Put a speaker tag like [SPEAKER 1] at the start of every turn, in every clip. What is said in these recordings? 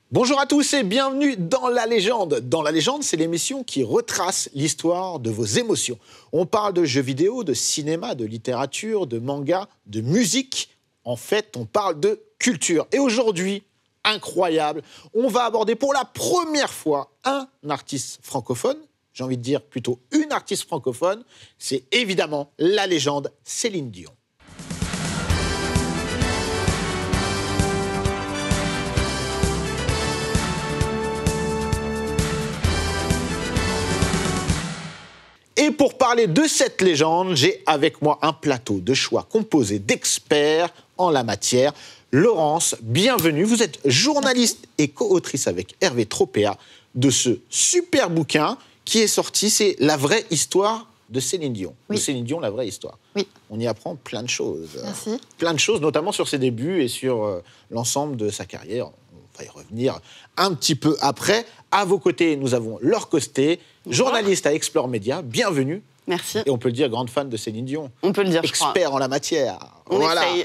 [SPEAKER 1] Bonjour à tous et bienvenue dans La Légende. Dans La Légende, c'est l'émission qui retrace l'histoire de vos émotions. On parle de jeux vidéo, de cinéma, de littérature, de manga, de musique. En fait, on parle de culture. Et aujourd'hui, incroyable, on va aborder pour la première fois un artiste francophone. J'ai envie de dire plutôt une artiste francophone. C'est évidemment la légende Céline Dion. Et pour parler de cette légende, j'ai avec moi un plateau de choix composé d'experts en la matière. Laurence, bienvenue. Vous êtes journaliste et co-autrice avec Hervé Tropea de ce super bouquin qui est sorti. C'est La vraie histoire de Céline Dion.
[SPEAKER 2] Oui.
[SPEAKER 1] De Céline Dion, la vraie histoire.
[SPEAKER 2] Oui.
[SPEAKER 1] On y apprend plein de choses.
[SPEAKER 2] Merci.
[SPEAKER 1] Plein de choses, notamment sur ses débuts et sur l'ensemble de sa carrière. On va y revenir un petit peu après. À vos côtés, nous avons Laure Costet, journaliste à Explore Média. Bienvenue.
[SPEAKER 2] Merci.
[SPEAKER 1] Et on peut le dire, grande fan de Céline Dion.
[SPEAKER 2] On peut le dire,
[SPEAKER 1] Expert en la matière.
[SPEAKER 2] On essaye.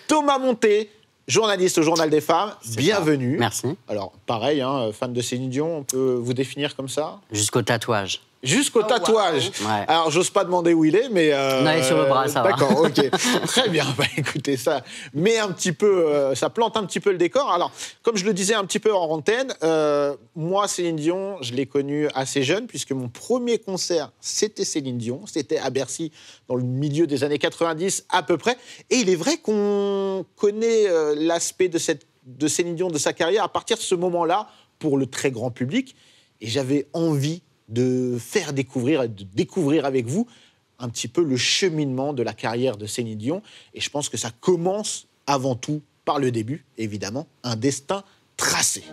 [SPEAKER 1] Thomas Monté, journaliste au Journal des Femmes. Bienvenue.
[SPEAKER 3] Merci.
[SPEAKER 1] Alors, pareil, fan de Céline Dion, on peut vous définir comme ça ?
[SPEAKER 3] Jusqu'au tatouage.
[SPEAKER 1] Jusqu'au tatouage.
[SPEAKER 3] Wow. Ouais.
[SPEAKER 1] Alors, j'ose pas demander où il est, mais...
[SPEAKER 3] Non, il est sur le bras, ça va.
[SPEAKER 1] D'accord, ok. Très bien. Bah, écoutez, ça met un petit peu... ça plante un petit peu le décor. Alors, comme je le disais un petit peu en antenne, moi, Céline Dion, je l'ai connue assez jeune, puisque mon premier concert, c'était Céline Dion. C'était à Bercy, dans le milieu des années 90, à peu près. Et il est vrai qu'on connaît l'aspect de Céline Dion, de sa carrière, à partir de ce moment-là, pour le très grand public. Et j'avais envie de faire découvrir et de découvrir avec vous un petit peu le cheminement de la carrière de Céline Dion. Et je pense que ça commence avant tout par le début, évidemment, un destin tracé.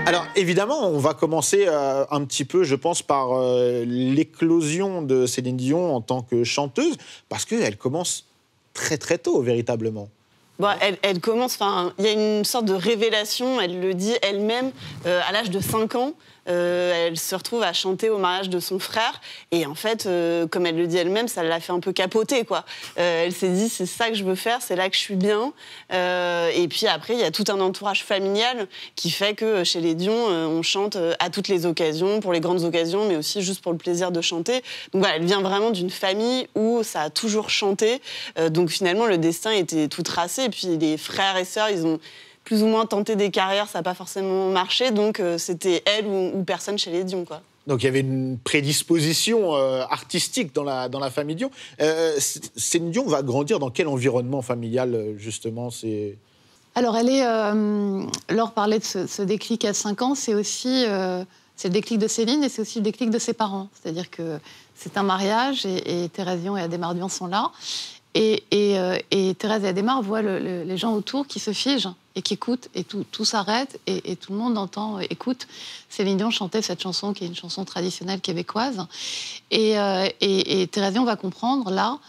[SPEAKER 1] Alors, évidemment, on va commencer un petit peu, je pense, par l'éclosion de Céline Dion en tant que chanteuse, parce qu'elle commence très très tôt, véritablement.
[SPEAKER 2] Bon, elle commence, il y a une sorte de révélation, elle le dit elle-même, à l'âge de 5 ans. Elle se retrouve à chanter au mariage de son frère. Et en fait, comme elle le dit elle-même, ça l'a fait un peu capoter, quoi. Elle s'est dit, c'est ça que je veux faire, c'est là que je suis bien. Et puis après, il y a tout un entourage familial qui fait que chez les Dion, on chante à toutes les occasions, pour les grandes occasions, mais aussi juste pour le plaisir de chanter. Donc voilà, elle vient vraiment d'une famille où ça a toujours chanté. Donc finalement, le destin était tout tracé. Et puis les frères et sœurs, ils ont plus ou moins tenté des carrières, ça n'a pas forcément marché, donc c'était elle ou personne chez les Dion, quoi.
[SPEAKER 1] Donc il y avait une prédisposition artistique dans la famille Dion. Céline Dion va grandir dans quel environnement familial, justement
[SPEAKER 4] Alors, Laure parlait de ce déclic à 5 ans, c'est aussi c'est le déclic de Céline et c'est aussi le déclic de ses parents. C'est-à-dire que c'est un mariage et Thérèse Dion et Adhémar Dion sont là. Et Thérèse et Adhémar voient les gens autour qui se figent et qui écoutent, et tout s'arrête, et tout le monde écoute. Céline Dion chantait cette chanson, qui est une chanson traditionnelle québécoise. Et Thérèse Dion va comprendre, là,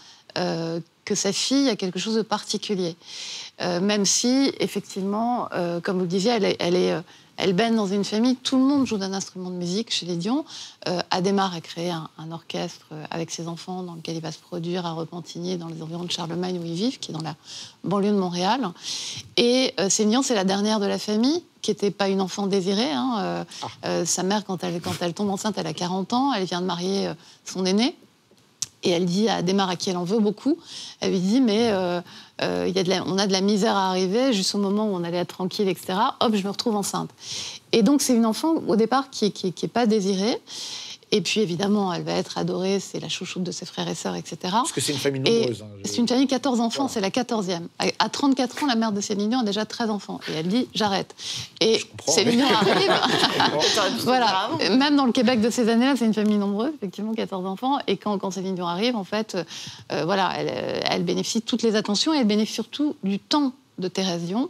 [SPEAKER 4] que sa fille a quelque chose de particulier. Même si, effectivement, comme vous le disiez, elle baigne dans une famille, tout le monde joue d'un instrument de musique chez les Dion. Adhémar a créé un orchestre avec ses enfants dans lequel il va se produire à Repentigny, dans les environs de Charlemagne où ils vivent, qui est dans la banlieue de Montréal. Et Céline Dion, c'est la dernière de la famille, qui n'était pas une enfant désirée. Sa mère, quand elle tombe enceinte, elle a 40 ans, elle vient de marier son aîné. Et elle dit à Adhémar, à qui elle en veut beaucoup, elle lui dit, mais on a de la misère à arriver, juste au moment où on allait être tranquille, etc. Hop, je me retrouve enceinte. Et donc, c'est une enfant, au départ, qui est pas désirée. Et puis, évidemment, elle va être adorée, c'est la chouchoute de ses frères et sœurs, etc.
[SPEAKER 1] Parce que c'est une famille nombreuse.
[SPEAKER 4] C'est une famille de 14 enfants, c'est la 14e. À 34 ans, la mère de Céline Dion a déjà 13 enfants. Et elle dit, j'arrête. Et Céline Dion arrive. Voilà. Même dans le Québec de ces années-là, c'est une famille nombreuse, effectivement, 14 enfants. Et quand Céline Dion arrive, en fait, elle bénéficie de toutes les attentions et elle bénéficie surtout du temps de Thérèse Dion,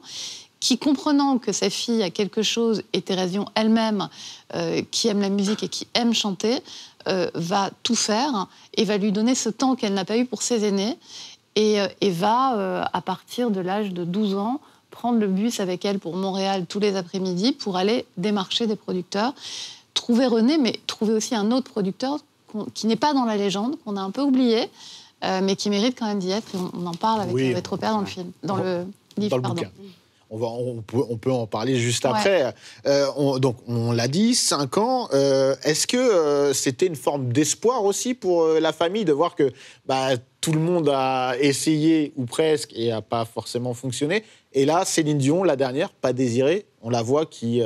[SPEAKER 4] qui, comprenant que sa fille a quelque chose, et Thérèse Dion elle-même, qui aime la musique et qui aime chanter, va tout faire et va lui donner ce temps qu'elle n'a pas eu pour ses aînés et va, à partir de l'âge de 12 ans, prendre le bus avec elle pour Montréal tous les après-midi pour aller démarcher des producteurs, trouver René, mais trouver aussi un autre producteur qui n'est pas dans la légende, qu'on a un peu oublié, mais qui mérite quand même d'y être. On en parle avec Robert dans le film, dans le livre,
[SPEAKER 1] dans le bouquin. On peut en parler juste après. Donc, on l'a dit, 5 ans. Est-ce que c'était une forme d'espoir aussi pour la famille de voir que tout le monde a essayé, ou presque, et n'a pas forcément fonctionné? Et là, Céline Dion, la dernière, Pas désirée, on la voit qui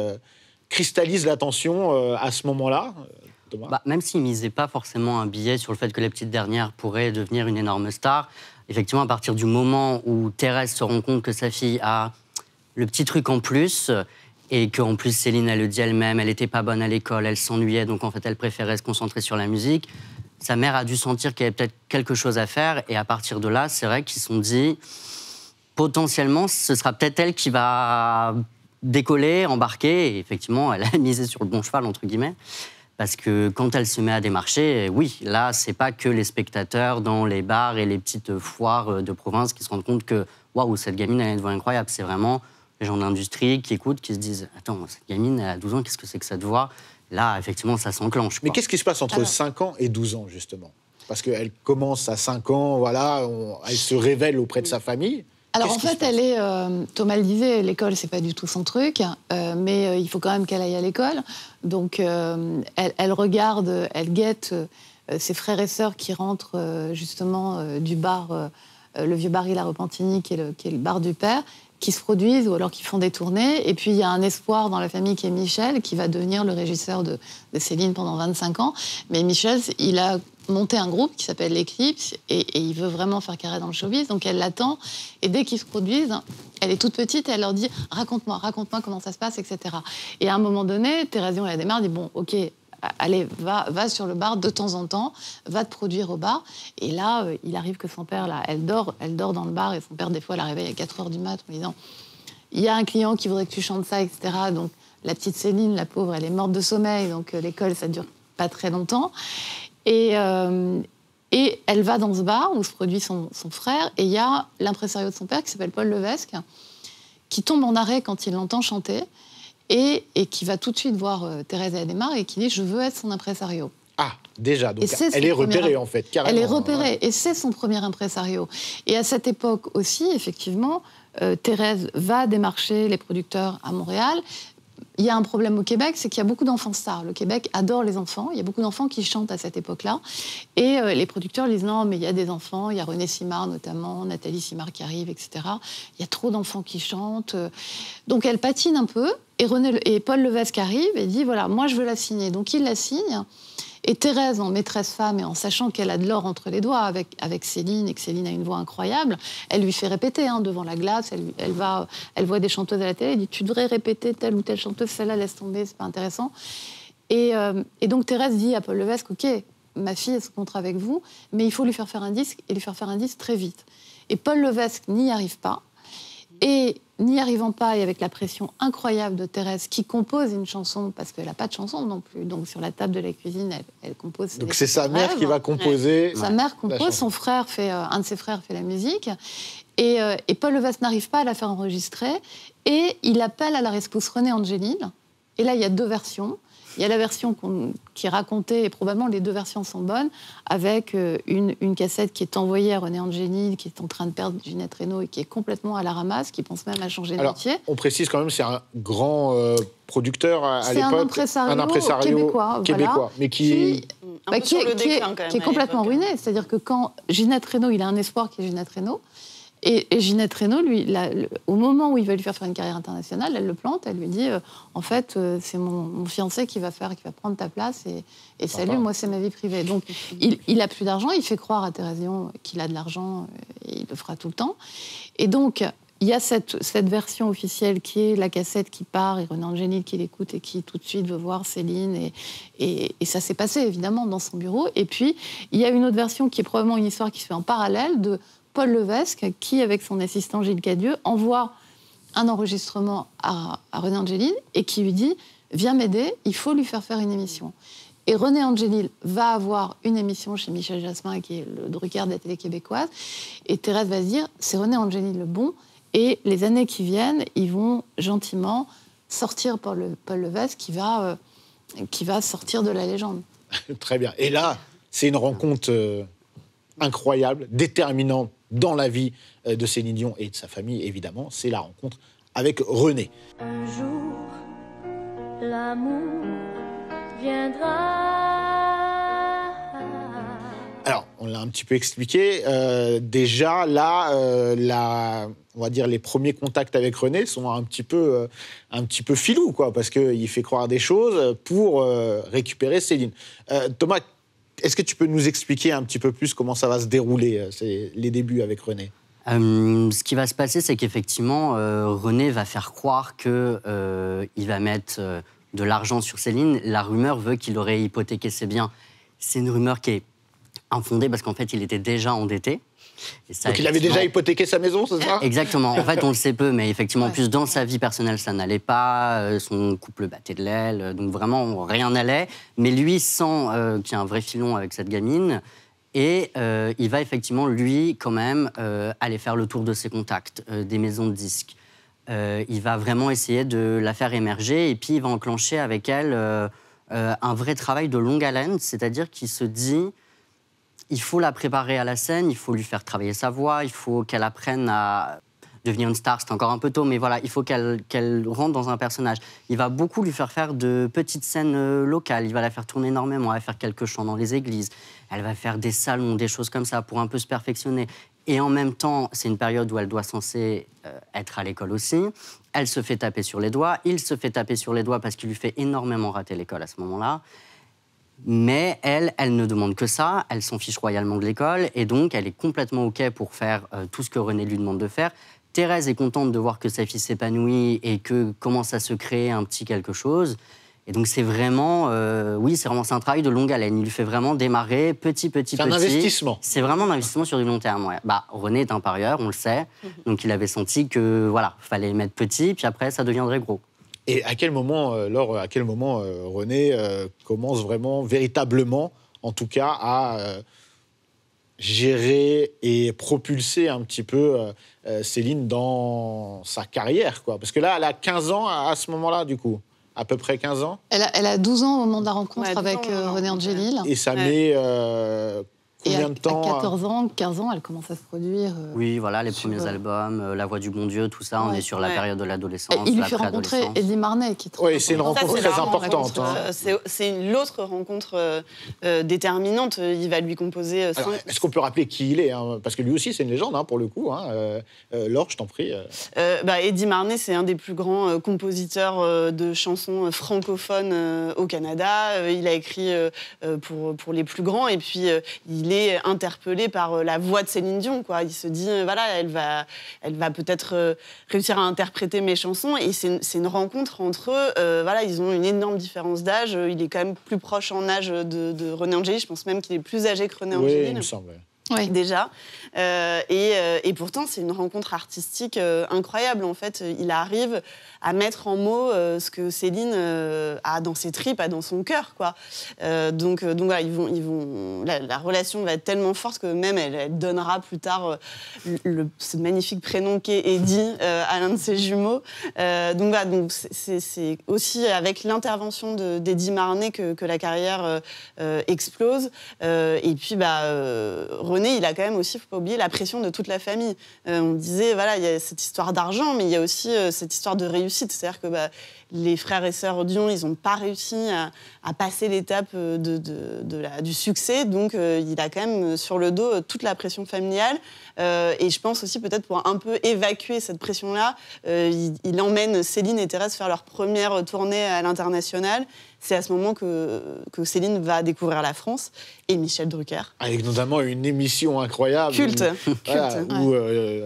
[SPEAKER 1] cristallise l'attention à ce moment-là. Thomas.
[SPEAKER 3] Même s'il ne misait pas forcément un billet sur le fait que les petites dernières pourraient devenir une énorme star, effectivement, à partir du moment où Thérèse se rend compte que sa fille a le petit truc en plus, et qu'en plus Céline, elle le dit elle-même, elle n'était pas bonne à l'école, elle s'ennuyait, donc en fait elle préférait se concentrer sur la musique, sa mère a dû sentir qu'il y avait peut-être quelque chose à faire, et à partir de là, c'est vrai qu'ils se sont dit, potentiellement, ce sera peut-être elle qui va décoller, embarquer, et effectivement, elle a misé sur le bon cheval, entre guillemets, parce que quand elle se met à démarcher, oui, là, c'est pas que les spectateurs dans les bars et les petites foires de province qui se rendent compte que, waouh, cette gamine, elle a une voix incroyable, c'est vraiment les gens de l'industrie qui écoutent, qui se disent « Attends, cette gamine, elle a 12 ans, qu'est-ce que c'est que cette voix ?» Là, effectivement, ça s'enclenche.
[SPEAKER 1] Mais qu'est-ce qui se passe entre 5 ans et 12 ans, justement? Parce qu'elle commence à 5 ans, voilà, elle se révèle auprès de sa famille.
[SPEAKER 4] Alors en fait, elle est, Thomas le disait, l'école, c'est pas du tout son truc, mais il faut quand même qu'elle aille à l'école. Donc elle regarde, elle guette ses frères et sœurs qui rentrent justement du bar, le vieux bar La Repentigny, qui est le bar du père, qui se produisent ou alors qui font des tournées. Et puis, il y a un espoir dans la famille qui est Michel, qui va devenir le régisseur de Céline pendant 25 ans. Mais Michel, il a monté un groupe qui s'appelle l'Éclipse et il veut vraiment faire carrière dans le showbiz. Donc, elle l'attend. Et dès qu'ils se produisent, elle est toute petite et elle leur dit « Raconte-moi comment ça se passe, etc. » Et à un moment donné, Thérèse elle démarre, dit « Bon, OK, allez, va sur le bar de temps en temps, va te produire au bar. » Et là, il arrive que son père, là, elle dort dans le bar, et son père, des fois, la réveille à 4h du mat en lui disant « Il y a un client qui voudrait que tu chantes ça, etc. » Donc, la petite Céline, la pauvre, elle est morte de sommeil, donc l'école, ça dure pas très longtemps. Et elle va dans ce bar où se produit son frère, et il y a l'impresario de son père, qui s'appelle Paul Levesque, qui tombe en arrêt quand il l'entend chanter, et qui va tout de suite voir Thérèse et Adhémar et qui dit « Je veux être son impresario ».
[SPEAKER 1] Ah, déjà, donc elle est repérée en fait, carrément.
[SPEAKER 4] Elle est repérée, et c'est son premier impresario. Et à cette époque aussi, effectivement, Thérèse va démarcher les producteurs à Montréal. Il y a un problème au Québec, c'est qu'il y a beaucoup d'enfants stars. Le Québec adore les enfants. Il y a beaucoup d'enfants qui chantent à cette époque-là. Et les producteurs disent non, mais il y a des enfants. Il y a René Simard notamment, Nathalie Simard qui arrive, etc. Il y a trop d'enfants qui chantent. Donc elle patine un peu. Et Paul Levesque arrive et dit voilà, moi je veux la signer. Donc il la signe. Et Thérèse, en maîtresse femme et en sachant qu'elle a de l'or entre les doigts avec Céline, et que Céline a une voix incroyable, elle lui fait répéter devant la glace. Elle voit des chanteuses à la télé, elle dit « Tu devrais répéter telle ou telle chanteuse, celle-là, laisse tomber, c'est pas intéressant. » Et donc Thérèse dit à Paul Levesque « Ok, ma fille, elle se contrat avec vous, mais il faut lui faire faire un disque, et lui faire faire un disque très vite. » Et Paul Levesque n'y arrive pas. Et n'y arrivant pas, et avec la pression incroyable de Thérèse, qui compose une chanson, parce qu'elle n'a pas de chanson non plus, donc sur la table de la cuisine, elle compose...
[SPEAKER 1] Donc c'est sa mère qui va composer...
[SPEAKER 4] Sa mère compose, son frère un de ses frères fait la musique, et Paul Levesque n'arrive pas à la faire enregistrer, et il appelle à la rescousse René Angélil, et là il y a 2 versions. Il y a la version qui est racontée, et probablement les 2 versions sont bonnes, avec une cassette qui est envoyée à René Angélil, qui est en train de perdre Ginette Renault et qui est complètement à la ramasse, qui pense même à changer de métier.
[SPEAKER 1] On précise quand même, c'est un grand producteur à l'époque.
[SPEAKER 4] C'est un impresario québécois,
[SPEAKER 1] mais qui
[SPEAKER 4] est complètement ruiné. C'est-à-dire que quand Ginette Renault, il a un espoir qui est Ginette Renault, et Ginette Renault, lui, au moment où il va lui faire une carrière internationale, elle le plante, elle lui dit en fait, c'est mon fiancé qui va prendre ta place, et salut, moi c'est ma vie privée. Donc il a plus d'argent, il fait croire à Thérèse Dion qu'il a de l'argent, et il le fera tout le temps. Et donc il y a cette version officielle qui est la cassette qui part, et René Angélil qui l'écoute et qui tout de suite veut voir Céline, et ça s'est passé évidemment dans son bureau. Et puis il y a une autre version qui est probablement une histoire qui se fait en parallèle de Paul Levesque, qui, avec son assistant Gilles Cadieux, envoie un enregistrement à René Angélil et qui lui dit « Viens m'aider, il faut lui faire une émission ». Et René Angélil va avoir une émission chez Michel Jasmin, qui est le Drucker de la télé québécoise, et Thérèse va se dire « C'est René Angélil le bon ». Et les années qui viennent, ils vont gentiment sortir Paul Levesque, qui va sortir de la légende.
[SPEAKER 1] Très bien. Et là, c'est une rencontre... incroyable, déterminante dans la vie de Céline Dion et de sa famille, évidemment, c'est la rencontre avec René.
[SPEAKER 5] Un jour, l'amour viendra.
[SPEAKER 1] Alors, on l'a un petit peu expliqué. Déjà, là, on va dire les premiers contacts avec René sont un petit peu filous, quoi, parce qu'il fait croire des choses pour récupérer Céline. Thomas, est-ce que tu peux nous expliquer un petit peu plus comment ça va se dérouler, les débuts avec René ?
[SPEAKER 3] Ce qui va se passer, c'est qu'effectivement, René va faire croire qu'il va mettre de l'argent sur Céline. La rumeur veut qu'il aurait hypothéqué ses biens. C'est une rumeur qui est infondée parce qu'en fait, il était déjà endetté. Et ça,
[SPEAKER 1] donc il avait déjà hypothéqué sa maison, c'est ça ?
[SPEAKER 3] Exactement. En fait, on le sait peu, mais effectivement, plus dans sa vie personnelle, ça n'allait pas. Son couple battait de l'aile, donc vraiment, rien n'allait. Mais lui sent qu'il y a un vrai filon avec cette gamine. Et il va effectivement, lui, quand même, aller faire le tour de ses contacts, des maisons de disques. Il va vraiment essayer de la faire émerger et puis il va enclencher avec elle un vrai travail de longue haleine, c'est-à-dire qu'il se dit, il faut la préparer à la scène, il faut lui faire travailler sa voix, il faut qu'elle apprenne à devenir une star, c'est encore un peu tôt, mais voilà, il faut qu'elle rentre dans un personnage. Il va beaucoup lui faire de petites scènes locales, il va la faire tourner énormément, elle va faire quelques chants dans les églises, elle va faire des salons, des choses comme ça, pour un peu se perfectionner. Et en même temps, c'est une période où elle doit censée être à l'école aussi. Elle se fait taper sur les doigts, il se fait taper sur les doigts parce qu'il lui fait énormément rater l'école à ce moment-là. Mais elle ne demande que ça, elle s'en fiche royalement de l'école, et donc elle est complètement OK pour faire tout ce que René lui demande de faire. Thérèse est contente de voir que sa fille s'épanouit et que commence à se créer un petit quelque chose. Et donc c'est vraiment, c'est un travail de longue haleine. Il lui fait vraiment démarrer petit.
[SPEAKER 1] C'est un investissement.
[SPEAKER 3] C'est vraiment un investissement sur du long terme. Ouais. René est un parieur, on le sait. Donc il avait senti que fallait mettre petit, puis après ça deviendrait gros.
[SPEAKER 1] Et à quel moment, Laure, René commence vraiment, véritablement, en tout cas, à gérer et propulser un petit peu Céline dans sa carrière, quoi. Parce que là, elle a 15 ans à ce moment-là, du coup. À peu près 15 ans.
[SPEAKER 4] Elle a 12 ans au moment de la rencontre avec René Angélil.
[SPEAKER 1] Et ça met combien de temps ?
[SPEAKER 4] À 14 ans, 15 ans, elle commence à se produire.
[SPEAKER 3] Oui, voilà, les premiers albums, La Voix du Bon Dieu, tout ça, on est sur la période de l'adolescence,
[SPEAKER 4] il lui fait rencontrer Eddie Marnay, qui est très
[SPEAKER 1] Oui, c'est une rencontre très importante.
[SPEAKER 2] C'est l'autre rencontre déterminante. Il va lui composer...
[SPEAKER 1] Alors, est-ce qu'on peut rappeler qui il est, hein ? Parce que lui aussi, c'est une légende, hein, pour le coup. Hein. Laure, je t'en prie.
[SPEAKER 2] Eddie Marnay, c'est un des plus grands compositeurs de chansons francophones au Canada. Il a écrit pour les plus grands, et puis il est interpellé par la voix de Céline Dion, quoi. Il se dit, elle va peut-être réussir à interpréter mes chansons, et c'est une rencontre entre eux. Ils ont une énorme différence d'âge. Il est quand même plus proche en âge de René Angélil. Je pense même qu'il est plus âgé que René Angélil.
[SPEAKER 1] Oui, il me semble.
[SPEAKER 4] Oui.
[SPEAKER 2] Déjà. Et pourtant, c'est une rencontre artistique incroyable. En fait, il arrive à mettre en mots ce que Céline a dans ses tripes, a dans son cœur, quoi. Donc voilà, la relation va être tellement forte que même elle donnera plus tard ce magnifique prénom qu'est Eddie à l'un de ses jumeaux. Donc c'est aussi avec l'intervention d'Eddie Marnay que la carrière explose. Et puis René, il a quand même aussi, il ne faut pas oublier, la pression de toute la famille. On disait, il y a cette histoire d'argent, mais il y a aussi cette histoire de réussite. C'est-à-dire que les frères et sœurs Dion, ils n'ont pas réussi à passer l'étape du succès. Donc, il a quand même sur le dos toute la pression familiale. Et je pense aussi, peut-être pour un peu évacuer cette pression-là, il emmène Céline et Thérèse faire leur première tournée à l'international. C'est à ce moment que Céline va découvrir la France et Michel Drucker.
[SPEAKER 1] Avec notamment une émission incroyable.
[SPEAKER 2] Culte.
[SPEAKER 1] Où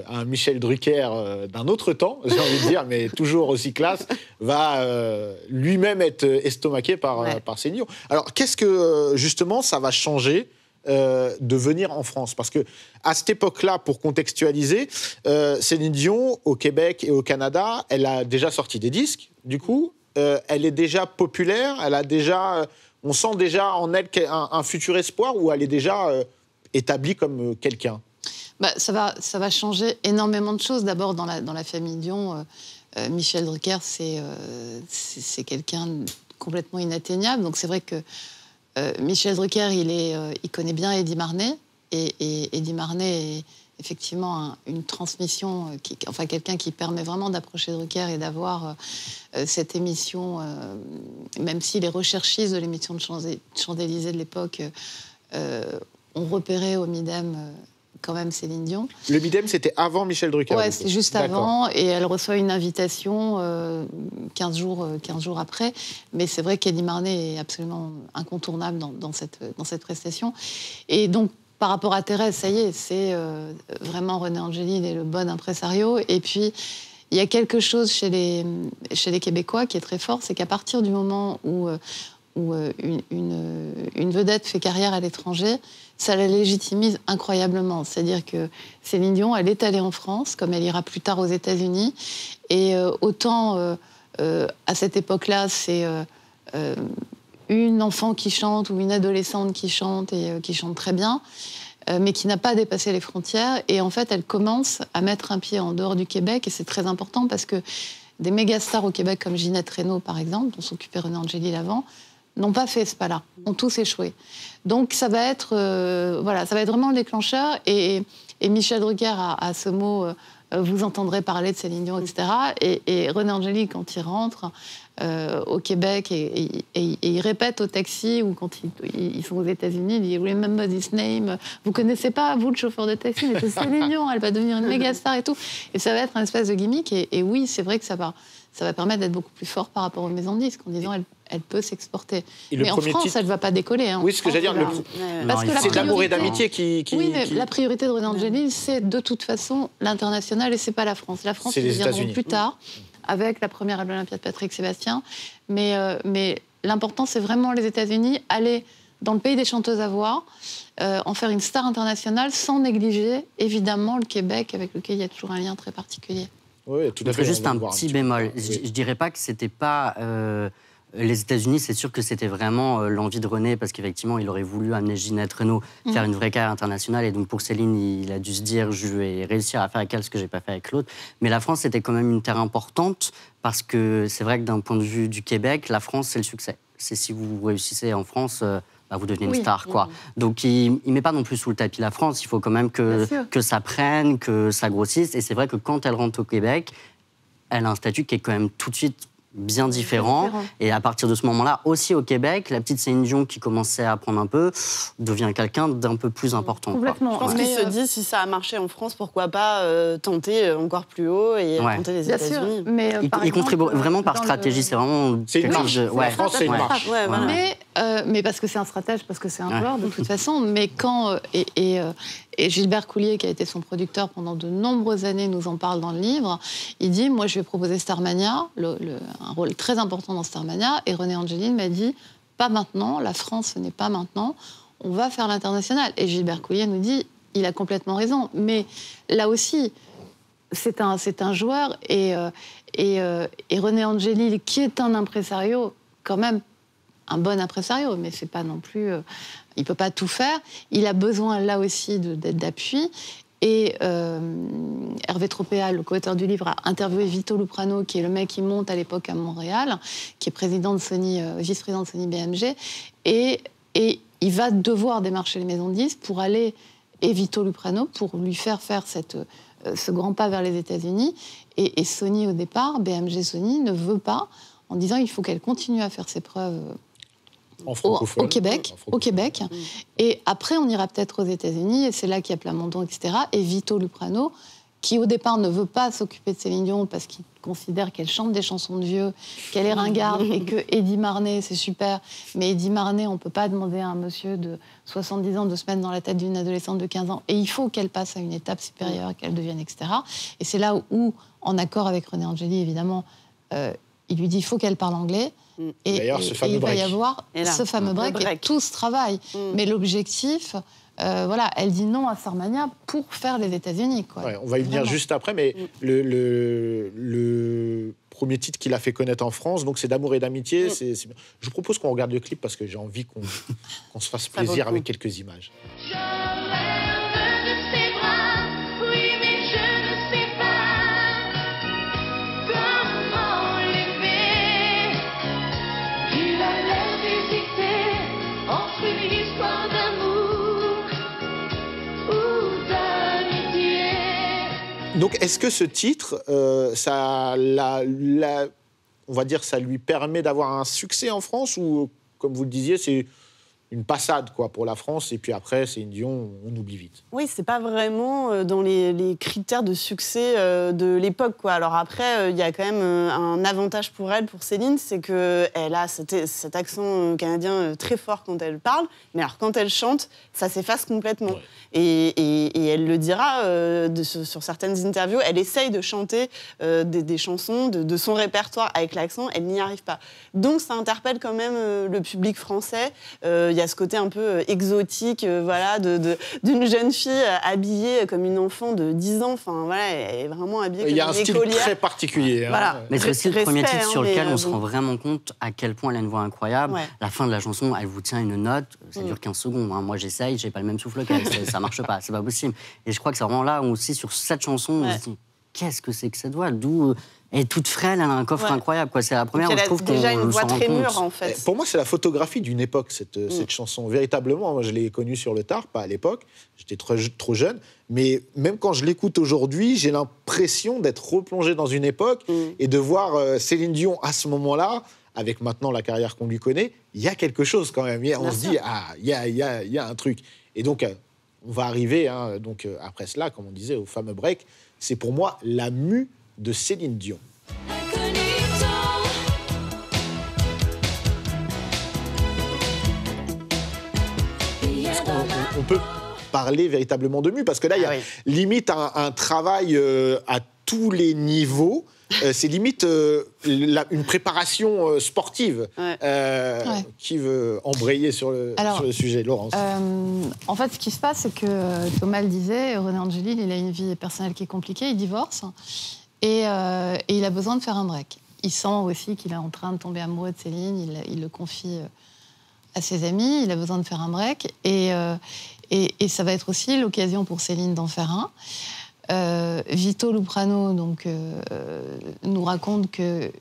[SPEAKER 1] un Michel Drucker d'un autre temps, j'ai envie de dire, mais toujours aussi classe, va lui-même être estomaqué par Céline Dion. Alors, qu'est-ce que, justement, ça va changer de venir en France? Parce que à cette époque-là, pour contextualiser, Céline Dion, au Québec et au Canada, elle a déjà sorti des disques, du coup. Elle est déjà populaire, on sent déjà en elle un futur espoir, ou elle est déjà établie comme quelqu'un?
[SPEAKER 4] Ça va changer énormément de choses. D'abord, dans la famille Dion, Michel Drucker, c'est quelqu'un de complètement inatteignable. Donc c'est vrai que Michel Drucker, il connaît bien Eddie Marnay. Et Eddie Marnay est effectivement une transmission, quelqu'un qui permet vraiment d'approcher Drucker et d'avoir cette émission, même si les recherchistes de l'émission de Champs-Élysées de l'époque ont repéré au Midem quand même Céline Dion.
[SPEAKER 1] Le Midem, c'était avant Michel Drucker.
[SPEAKER 4] Oui, c'était juste avant, et elle reçoit une invitation 15 jours après. Mais c'est vrai qu'Eddie Marnay est absolument incontournable dans cette prestation. Et donc, par rapport à Thérèse, ça y est, c'est vraiment René Angélil est le bon impresario. Et puis, il y a quelque chose chez les Québécois qui est très fort, c'est qu'à partir du moment où une vedette fait carrière à l'étranger, ça la légitimise incroyablement. C'est-à-dire que Céline Dion, elle est allée en France, comme elle ira plus tard aux États-Unis. Et autant, à cette époque-là, c'est une enfant qui chante ou une adolescente qui chante et qui chante très bien, mais qui n'a pas dépassé les frontières. Et en fait, elle commence à mettre un pied en dehors du Québec. Et c'est très important parce que des méga stars au Québec, comme Ginette Renault, par exemple, dont s'occupait René Angélil avant, n'ont pas fait ce pas-là, ont tous échoué. Donc ça va être vraiment le déclencheur. Et Michel Drucker a ce mot vous entendrez parler de Céline Dion, etc. Et René Angélil, quand il rentre au Québec et il répète au taxi, ou quand ils sont aux États-Unis, il dit « Remember this name ». Vous connaissez pas, vous, le chauffeur de taxi, mais c'est Céline Dion, elle va devenir une méga star et tout. Et ça va être un espèce de gimmick. Et oui, c'est vrai que ça va permettre d'être beaucoup plus fort par rapport aux maisons de disques, en disant elle peut s'exporter. Mais en France, elle ne va pas décoller. Hein.
[SPEAKER 1] Oui, ce que j'allais dire, c'est d'amour et d'amitié qui...
[SPEAKER 4] Oui, mais la priorité de René Angélil, c'est de toute façon l'international, et c'est pas la France. La France, ils viendront plus tard, avec la première à l'Olympia de Patrick Sébastien. Mais l'important, c'est vraiment les États-Unis, aller dans le pays des chanteuses à voix, en faire une star internationale, sans négliger, évidemment, le Québec, avec lequel il y a toujours un lien très particulier.
[SPEAKER 1] Oui, tout à fait.
[SPEAKER 3] Juste un petit bémol. Je ne dirais pas que c'était pas... les États-Unis, c'est sûr que c'était vraiment l'envie de René, parce qu'effectivement, il aurait voulu amener Ginette Renault faire une vraie carrière internationale. Et donc, pour Céline, il a dû se dire, je vais réussir à faire avec elle ce que je n'ai pas fait avec l'autre. Mais la France, c'était quand même une terre importante, parce que c'est vrai que d'un point de vue du Québec, la France, c'est le succès. C'est si vous réussissez en France... vous devenez une star, quoi. Donc, il ne met pas non plus sous le tapis la France. Il faut quand même que ça prenne, que ça grossisse. Et c'est vrai que quand elle rentre au Québec, elle a un statut qui est quand même tout de suite bien différent. Et à partir de ce moment-là, aussi au Québec, la petite Céline Dion qui commençait à apprendre un peu devient quelqu'un d'un peu plus important.
[SPEAKER 2] Complètement. Je pense qu'il se dit, si ça a marché en France, pourquoi pas tenter encore plus haut et tenter les États-Unis.
[SPEAKER 4] Mais
[SPEAKER 3] il contribue vraiment par stratégie. C'est vraiment
[SPEAKER 1] quelque chose de...
[SPEAKER 3] La
[SPEAKER 1] France, c'est une marche.
[SPEAKER 4] Mais parce que c'est un stratège, parce que c'est un joueur, de toute façon. Mais quand... Et Gilbert Coulier, qui a été son producteur pendant de nombreuses années, nous en parle dans le livre. Il dit, moi, je vais proposer Starmania, un rôle très important dans Starmania. Et René Angélil m'a dit, pas maintenant, la France, ce n'est pas maintenant, on va faire l'international. Et Gilbert Coulier nous dit, il a complètement raison. Mais là aussi, c'est un joueur. Et René Angélil, qui est un impresario, quand même, un bon impresario, mais c'est pas non plus... il peut pas tout faire. Il a besoin, là aussi, d'appui. Et Hervé Tropéa, le co-auteur du livre, a interviewé Vito Luprano, qui est le mec qui monte à l'époque à Montréal, qui est président de Sony, vice-président de Sony BMG. Et il va devoir démarcher les maisons de disques pour aller... Et Vito Luprano, pour lui faire ce grand pas vers les États-Unis. Et Sony, au départ, BMG Sony, ne veut pas, en disant il faut qu'elle continue à faire ses preuves... Au Québec. Et après, on ira peut-être aux États-Unis, et c'est là qu'il y a Plamondon, etc. Et Vito Luprano, qui au départ ne veut pas s'occuper de Céline Dion parce qu'il considère qu'elle chante des chansons de vieux, qu'elle est ringarde, et que Eddie Marnay, c'est super. Mais Eddie Marnay, on ne peut pas demander à un monsieur de 70 ans de se mettre dans la tête d'une adolescente de 15 ans. Et il faut qu'elle passe à une étape supérieure, qu'elle devienne, etc. Et c'est là où, en accord avec René Angélil, évidemment, il lui dit il faut qu'elle parle anglais. Et il va y avoir ce fameux break et tout ce travail. Mais l'objectif, elle dit non à Starmania pour faire les États-Unis.
[SPEAKER 1] On va y venir juste après, mais le premier titre qu'il a fait connaître en France, donc c'est D'amour et d'amitié. Je vous propose qu'on regarde le clip parce que j'ai envie qu'on se fasse plaisir avec quelques images. Donc, est-ce que ce titre, on va dire, ça lui permet d'avoir un succès en France ou, comme vous le disiez, c'est une passade quoi, pour la France et puis après, Céline Dion, on oublie vite.
[SPEAKER 2] Oui, c'est pas vraiment dans les critères de succès de l'époque, quoi. Alors après, il y a quand même un avantage pour elle, pour Céline, c'est qu'elle a cet accent canadien très fort quand elle parle, mais alors quand elle chante, ça s'efface complètement. Ouais. Et elle le dira sur certaines interviews, elle essaye de chanter des chansons de son répertoire avec l'accent, elle n'y arrive pas. Donc ça interpelle quand même le public français. Il y a ce côté un peu exotique, voilà, d'une jeune fille habillée comme une enfant de 10 ans. Enfin, voilà, elle est vraiment habillée comme une écolière.
[SPEAKER 1] Il y a un style très particulier.
[SPEAKER 2] Voilà.
[SPEAKER 1] Hein.
[SPEAKER 3] Mais c'est aussi le premier titre sur lequel on se rend vraiment compte à quel point elle a une voix incroyable. Ouais. La fin de la chanson, elle vous tient une note, ça dure 15 secondes. Hein. Moi, j'essaye, j'ai pas le même souffle qu'elle, ça marche pas, c'est pas possible. Et je crois que c'est vraiment là, aussi, sur cette chanson, on se dit, qu'est-ce que c'est que cette voix? D'où elle est toute frêle, elle a un coffre incroyable. Quoi. C'est la première où je trouve qu'on
[SPEAKER 2] déjà une voix très
[SPEAKER 3] compte.
[SPEAKER 2] mûre, en fait.
[SPEAKER 1] Pour moi, c'est la photographie d'une époque, cette chanson. Véritablement, moi, je l'ai connue sur le tard, pas à l'époque. J'étais trop jeune. Mais même quand je l'écoute aujourd'hui, j'ai l'impression d'être replongé dans une époque et de voir Céline Dion à ce moment-là, avec maintenant la carrière qu'on lui connaît, il y a quelque chose quand même. On se dit, il y a un truc. Et donc, on va arriver, après cela, comme on disait, au fameux break. C'est pour moi la mue de Céline Dion. On peut parler véritablement de mue, parce que là, il y a limite un travail à tous les niveaux. C'est limite une préparation sportive. Qui veut embrayer sur le sujet, Laurence?
[SPEAKER 4] En fait, ce qui se passe, c'est que Thomas le disait, René Angélil, il a une vie personnelle qui est compliquée, il divorce et il a besoin de faire un break. Il sent aussi qu'il est en train de tomber amoureux de Céline, il le confie à ses amis, il a besoin de faire un break et ça va être aussi l'occasion pour Céline d'en faire un. Vito Luprano nous raconte que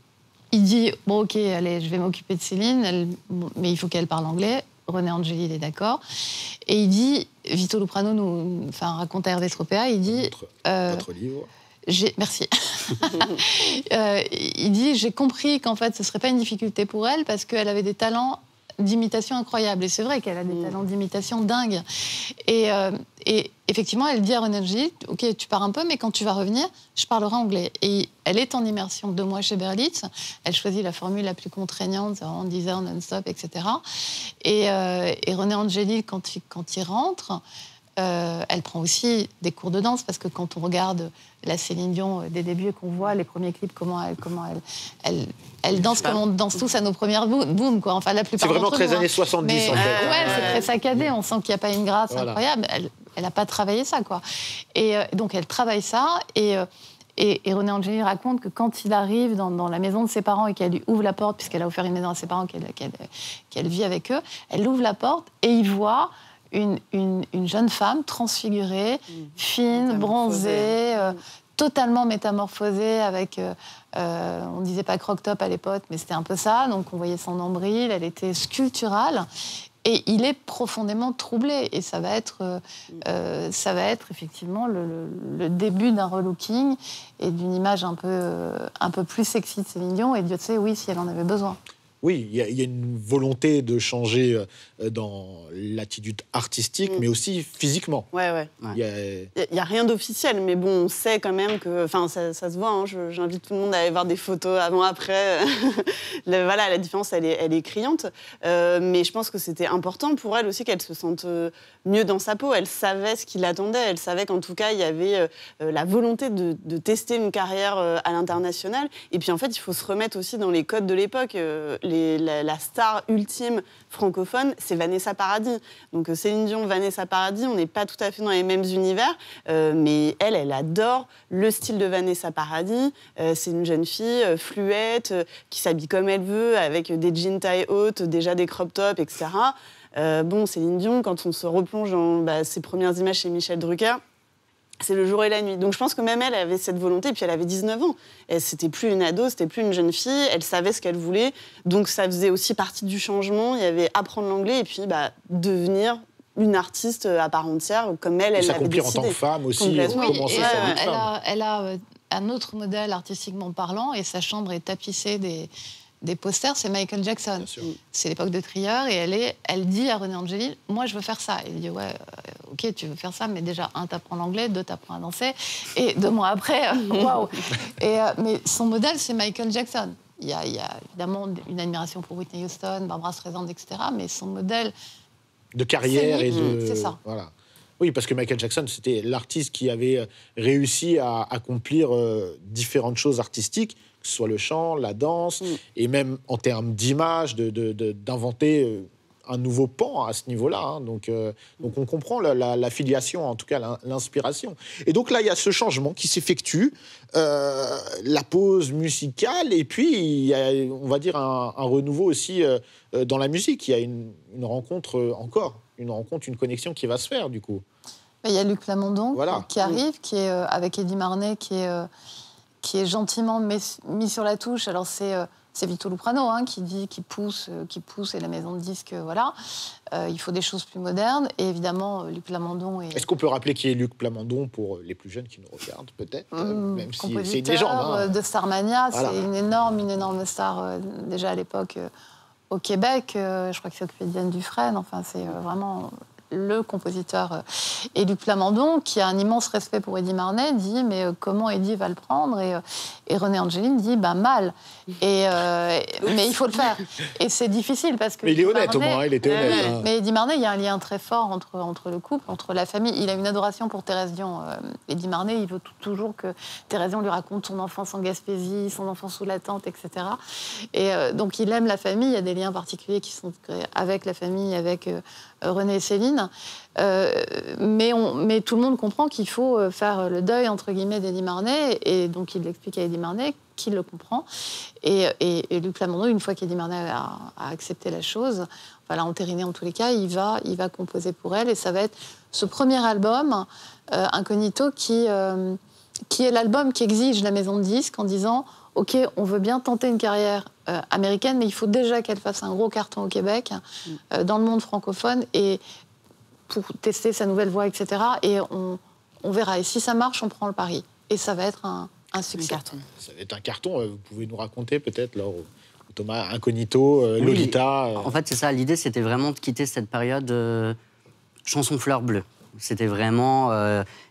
[SPEAKER 4] il dit bon ok allez je vais m'occuper de Céline mais il faut qu'elle parle anglais. René Angélil est d'accord et il dit Vito Luprano raconte à Hervé Tropea, il dit
[SPEAKER 1] votre livre.
[SPEAKER 4] Merci. Il dit j'ai compris qu'en fait ce serait pas une difficulté pour elle parce qu'elle avait des talents d'imitation incroyable. Et c'est vrai qu'elle a des talents d'imitation dingues. Et effectivement, elle dit à René Angélil, ok, tu pars un peu, mais quand tu vas revenir, je parlerai anglais. Et elle est en immersion 2 mois chez Berlitz. Elle choisit la formule la plus contraignante, c'est vraiment 10 heures non-stop, etc. Et René Angélil, quand il rentre, elle prend aussi des cours de danse, parce que quand on regarde la Céline Dion des débuts et qu'on voit les premiers clips, comment elle danse comme on danse tous à nos premières booms, quoi. Enfin, la plupart
[SPEAKER 1] c'est vraiment
[SPEAKER 4] d'entre nous,
[SPEAKER 1] années 70,
[SPEAKER 4] mais,
[SPEAKER 1] en fait.
[SPEAKER 4] Ouais, c'est très saccadé, on sent qu'il n'y a pas une grâce incroyable. Elle n'a pas travaillé ça, quoi. Et donc, elle travaille ça, et René Angélil raconte que quand il arrive dans la maison de ses parents et qu'elle lui ouvre la porte, puisqu'elle a offert une maison à ses parents, qu'elle vit avec eux, elle ouvre la porte et il voit une jeune femme transfigurée, fine, bronzée, totalement métamorphosée, avec... on disait pas croque-top à l'époque, mais c'était un peu ça. Donc on voyait son nombril, elle était sculpturale. Et il est profondément troublé. Et ça va être effectivement le début d'un relooking et d'une image un peu plus sexy de Céline Dion. Et Dieu sait, oui, si elle en avait besoin.
[SPEAKER 1] Oui, il y a une volonté de changer dans l'attitude artistique, mais aussi physiquement.
[SPEAKER 2] Ouais. Il y a rien d'officiel, mais bon, on sait quand même que... Enfin, ça se voit, hein, j'invite tout le monde à aller voir des photos avant-après. La différence, elle est criante. Mais je pense que c'était important pour elle aussi qu'elle se sente mieux dans sa peau. Elle savait ce qui l'attendait. Elle savait qu'en tout cas, il y avait la volonté de tester une carrière à l'international. Et puis, en fait, il faut se remettre aussi dans les codes de l'époque. La star ultime francophone, c'est Vanessa Paradis. Donc Céline Dion, Vanessa Paradis, on n'est pas tout à fait dans les mêmes univers, mais elle adore le style de Vanessa Paradis. C'est une jeune fille fluette, qui s'habille comme elle veut, avec des jeans taille haute, déjà des crop tops, etc. Céline Dion, quand on se replonge dans ses premières images chez Michel Drucker, c'est le jour et la nuit. Donc je pense que même elle avait cette volonté, puis elle avait 19 ans. C'était plus une ado, c'était plus une jeune fille, elle savait ce qu'elle voulait. Donc ça faisait aussi partie du changement. Il y avait apprendre l'anglais et puis devenir une artiste à part entière, comme elle l'avait décidé.
[SPEAKER 1] S'accomplir en tant que femme aussi,
[SPEAKER 2] Complètement.
[SPEAKER 1] commencer
[SPEAKER 4] et,
[SPEAKER 1] sa vie de femme.
[SPEAKER 4] elle a un autre modèle artistiquement parlant, et sa chambre est tapissée des posters, c'est Michael Jackson.
[SPEAKER 1] Bien sûr.
[SPEAKER 4] C'est l'époque de Trier, et elle dit à René Angélil, moi je veux faire ça. Il dit, ouais, ok, tu veux faire ça, mais déjà, 1, t'apprends l'anglais, 2, t'apprends à danser, et 2 mois après, waouh. Mais son modèle, c'est Michael Jackson. Il y a évidemment une admiration pour Whitney Houston, Barbra Streisand, etc., mais son modèle...
[SPEAKER 1] De carrière
[SPEAKER 4] c'est
[SPEAKER 1] et de...
[SPEAKER 4] C'est ça.
[SPEAKER 1] Voilà. Oui, parce que Michael Jackson, c'était l'artiste qui avait réussi à accomplir différentes choses artistiques, que ce soit le chant, la danse, et même en termes d'image, d'inventer un nouveau pan à ce niveau-là. Hein. Donc on comprend la filiation, en tout cas l'inspiration. Et donc là, il y a ce changement qui s'effectue, la pause musicale, et puis il y a, on va dire, un renouveau aussi dans la musique. Il y a une rencontre une connexion qui va se faire, du coup.
[SPEAKER 4] Il y a Luc Plamondon
[SPEAKER 1] Voilà.
[SPEAKER 4] qui arrive, qui est avec Eddie Marnet, qui est gentiment mis sur la touche. Alors c'est Vito Luprano qui pousse, et la maison de disques, voilà. Il faut des choses plus modernes. Et évidemment, Luc Plamondon est...
[SPEAKER 1] Est-ce qu'on peut rappeler qui est Luc Plamondon pour les plus jeunes qui nous regardent, peut-être même si c'est une légende. Hein.
[SPEAKER 4] De Starmania,
[SPEAKER 1] Voilà.
[SPEAKER 4] c'est une énorme star déjà à l'époque au Québec. Je crois que c'est occupé de Diane Dufresne. Enfin, c'est vraiment le compositeur. Et Luc Plamondon, qui a un immense respect pour Eddie Marnet, dit mais comment Eddie va le prendre, et René Angélil dit mal. Mais il faut le faire. Et c'est difficile parce que...
[SPEAKER 1] Mais il est honnête,
[SPEAKER 4] Marnet,
[SPEAKER 1] au moins, il était honnête. Hein.
[SPEAKER 4] Mais Eddie Marnet, il y a un lien très fort entre le couple, entre la famille. Il a une adoration pour Thérèse Dion. Eddie Marnet, il veut toujours que Thérèse Dion lui raconte son enfance en Gaspésie, son enfance sous la tente, etc. Et donc il aime la famille. Il y a des liens particuliers qui sont créés avec la famille, avec René et Céline. Mais tout le monde comprend qu'il faut faire le deuil, entre guillemets, d'Eddie Marnet. Et donc il l'explique à Eddie Marnet, qui le comprend. Et Luc Plamondon, une fois qu'Eddie Marnet a accepté la chose, l'a entériné en tous les cas, il va composer pour elle. Et ça va être ce premier album, Incognito, qui est l'album qui exige la maison de disques en disant « Ok, on veut bien tenter une carrière américaine, mais il faut déjà qu'elle fasse un gros carton au Québec, dans le monde francophone, et pour tester sa nouvelle voix, etc. Et on verra. Et si ça marche, on prend le pari. Et ça va être un succès.
[SPEAKER 1] Ça va être un carton. Vous pouvez nous raconter, peut-être, Laure, Thomas, Incognito, Lolita.
[SPEAKER 3] En fait, c'est ça. L'idée, c'était vraiment de quitter cette période chanson fleur bleue. C'était vraiment...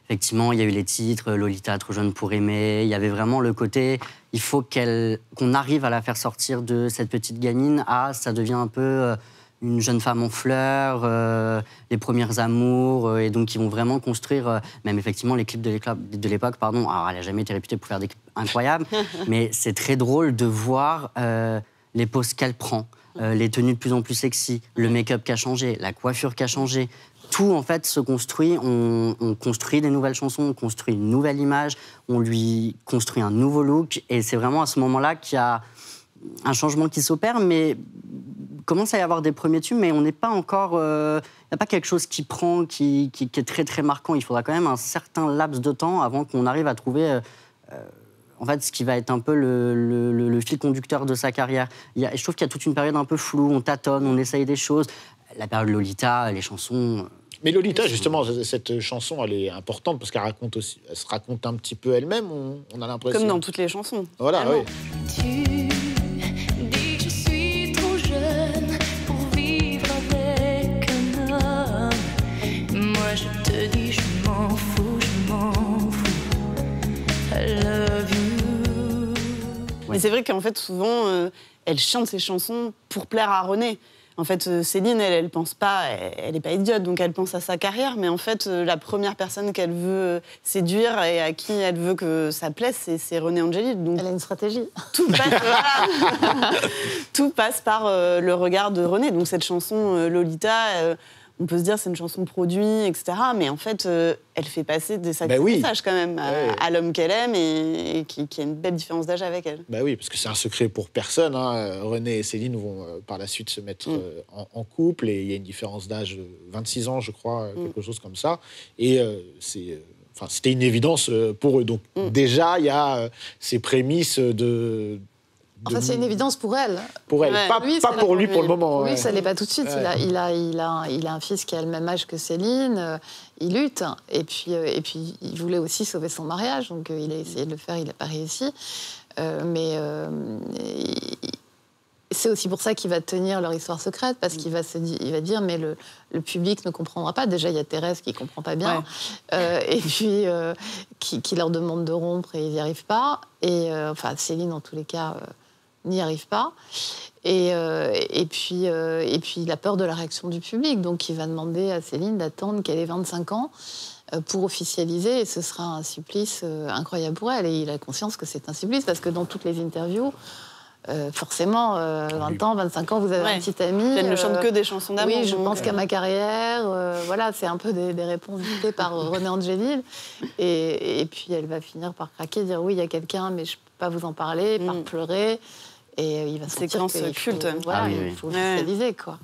[SPEAKER 3] effectivement, il y a eu les titres, Lolita, trop jeune pour aimer. Il y avait vraiment le côté... Il faut qu'on arrive à la faire sortir de cette petite gamine à... Ça devient un peu une jeune femme en fleurs, les premiers amours. Et donc, ils vont vraiment construire... même effectivement, les clips de l'époque, pardon. Alors, elle n'a jamais été réputée pour faire des clips incroyables. Mais c'est très drôle de voir les poses qu'elle prend. Les tenues de plus en plus sexy, le make-up qui a changé, la coiffure qui a changé. Tout, en fait, se construit. On construit des nouvelles chansons, on construit une nouvelle image, on lui construit un nouveau look. Et c'est vraiment à ce moment-là qu'il y a un changement qui s'opère, mais commence à y avoir des premiers tubes, mais on n'est pas encore... Il n'y a pas quelque chose qui prend, qui est très, très marquant. Il faudra quand même un certain laps de temps avant qu'on arrive à trouver... en fait, ce qui va être un peu le fil conducteur de sa carrière. Je trouve qu'il y a toute une période un peu floue, on tâtonne, on essaye des choses. La période Lolita, les chansons...
[SPEAKER 1] Mais Lolita, justement, cette chanson, elle est importante parce qu'elle se raconte un petit peu elle-même, on a l'impression.
[SPEAKER 2] Comme dans toutes les chansons.
[SPEAKER 1] Voilà, oui.
[SPEAKER 5] Tu dis que je suis trop jeune pour vivre avec un homme. Moi je te dis je m'en fous, I love you.
[SPEAKER 2] Mais c'est vrai qu'en fait, souvent, elle chante ses chansons pour plaire à René. En fait, Céline, elle pense pas, elle n'est pas idiote, donc elle pense à sa carrière. Mais en fait, la première personne qu'elle veut séduire et à qui elle veut que ça plaise, c'est René Angélil. Donc
[SPEAKER 4] Elle a une stratégie.
[SPEAKER 2] tout passe, tout passe par le regard de René. Donc cette chanson Lolita, on peut se dire c'est une chanson produite, etc. Mais en fait, elle fait passer des sacrés messages quand même à l'homme qu'elle aime et qui a une belle différence d'âge avec elle.
[SPEAKER 1] Bah oui, parce que c'est un secret pour personne. Hein. René et Céline vont par la suite se mettre en couple et il y a une différence d'âge de 26 ans, je crois, quelque chose comme ça. Et c'était une évidence pour eux. Donc déjà, il y a ces prémices de
[SPEAKER 4] Enfin, c'est une évidence pour elle.
[SPEAKER 1] Pour elle,
[SPEAKER 2] Ouais.
[SPEAKER 1] pas,
[SPEAKER 4] Lui,
[SPEAKER 1] pas
[SPEAKER 4] c'est
[SPEAKER 1] pour
[SPEAKER 4] la
[SPEAKER 1] lui pour le moment.
[SPEAKER 4] Pour lui,
[SPEAKER 1] ouais.
[SPEAKER 4] ça l'est pas tout de suite.
[SPEAKER 1] Ouais.
[SPEAKER 4] Il a un fils qui a le même âge que Céline. Il lutte. Et puis, il voulait aussi sauver son mariage. Donc, il a essayé de le faire. Il n'a pas réussi. C'est aussi pour ça qu'il va tenir leur histoire secrète, parce qu'il va il va dire, mais le public ne comprendra pas. Déjà, il y a Thérèse qui ne comprend pas bien, et puis qui leur demande de rompre et ils n'y arrivent pas. Et enfin, Céline, en tous les cas, n'y arrive pas. Et puis, il a peur de la réaction du public. Donc, il va demander à Céline d'attendre qu'elle ait 25 ans pour officialiser. Et ce sera un supplice incroyable pour elle. Et il a conscience que c'est un supplice, parce que dans toutes les interviews, forcément, 20 ans, 25 ans, vous avez un petit ami.
[SPEAKER 2] Elle ne chante que des chansons d'amour.
[SPEAKER 4] Oui, je
[SPEAKER 2] donc,
[SPEAKER 4] pense qu'à ma carrière. Voilà, c'est un peu des réponses dictées par René Angélil. Et puis, elle va finir par craquer, dire oui, il y a quelqu'un, mais je ne peux pas vous en parler, par pleurer. Et il va se sentir
[SPEAKER 2] Séquence
[SPEAKER 4] qu'il
[SPEAKER 2] culte.
[SPEAKER 4] Voilà,
[SPEAKER 3] Ah oui, oui.
[SPEAKER 4] il faut officialiser, quoi.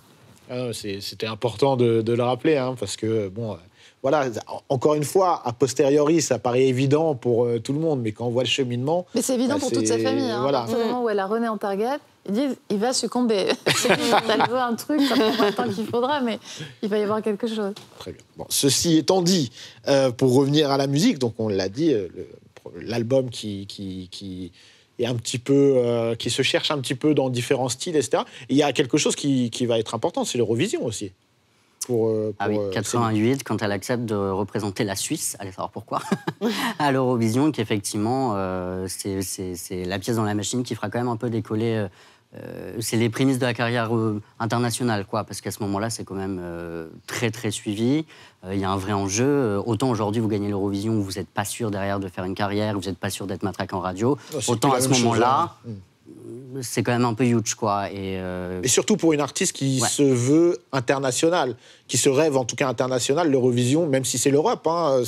[SPEAKER 1] Ah non, c'était important de le rappeler, hein, parce que, bon, voilà, encore une fois, a posteriori, ça paraît évident pour tout le monde, mais quand on voit le cheminement...
[SPEAKER 4] Mais c'est évident pour toute sa famille. Hein.
[SPEAKER 1] Voilà.
[SPEAKER 4] À partir du moment où elle a René en target, ils disent il va succomber. Elle veut un truc, ça prendra le temps qu'il faudra, mais il va y avoir quelque chose.
[SPEAKER 1] Très bien. Bon, ceci étant dit, pour revenir à la musique, donc on l'a dit, l'album qui est un petit peu, qui se cherche un petit peu dans différents styles, etc. Il y a quelque chose qui va être important, c'est l'Eurovision aussi.
[SPEAKER 3] Ah oui, 88, quand elle accepte de représenter la Suisse, allez savoir pourquoi, à l'Eurovision, qu'effectivement, c'est la pièce dans la machine qui fera quand même un peu décoller. C'est les prémices de la carrière internationale, quoi, parce qu'à ce moment-là, c'est quand même très, très suivi. Il y a un vrai enjeu. Autant aujourd'hui, vous gagnez l'Eurovision, vous n'êtes pas sûr derrière de faire une carrière, vous n'êtes pas sûr d'être matraque en radio. Autant à ce moment-là, c'est quand même un peu huge, quoi. Et
[SPEAKER 1] surtout pour une artiste qui se veut internationale, qui se rêve en tout cas internationale, l'Eurovision, même si c'est l'Europe, hein,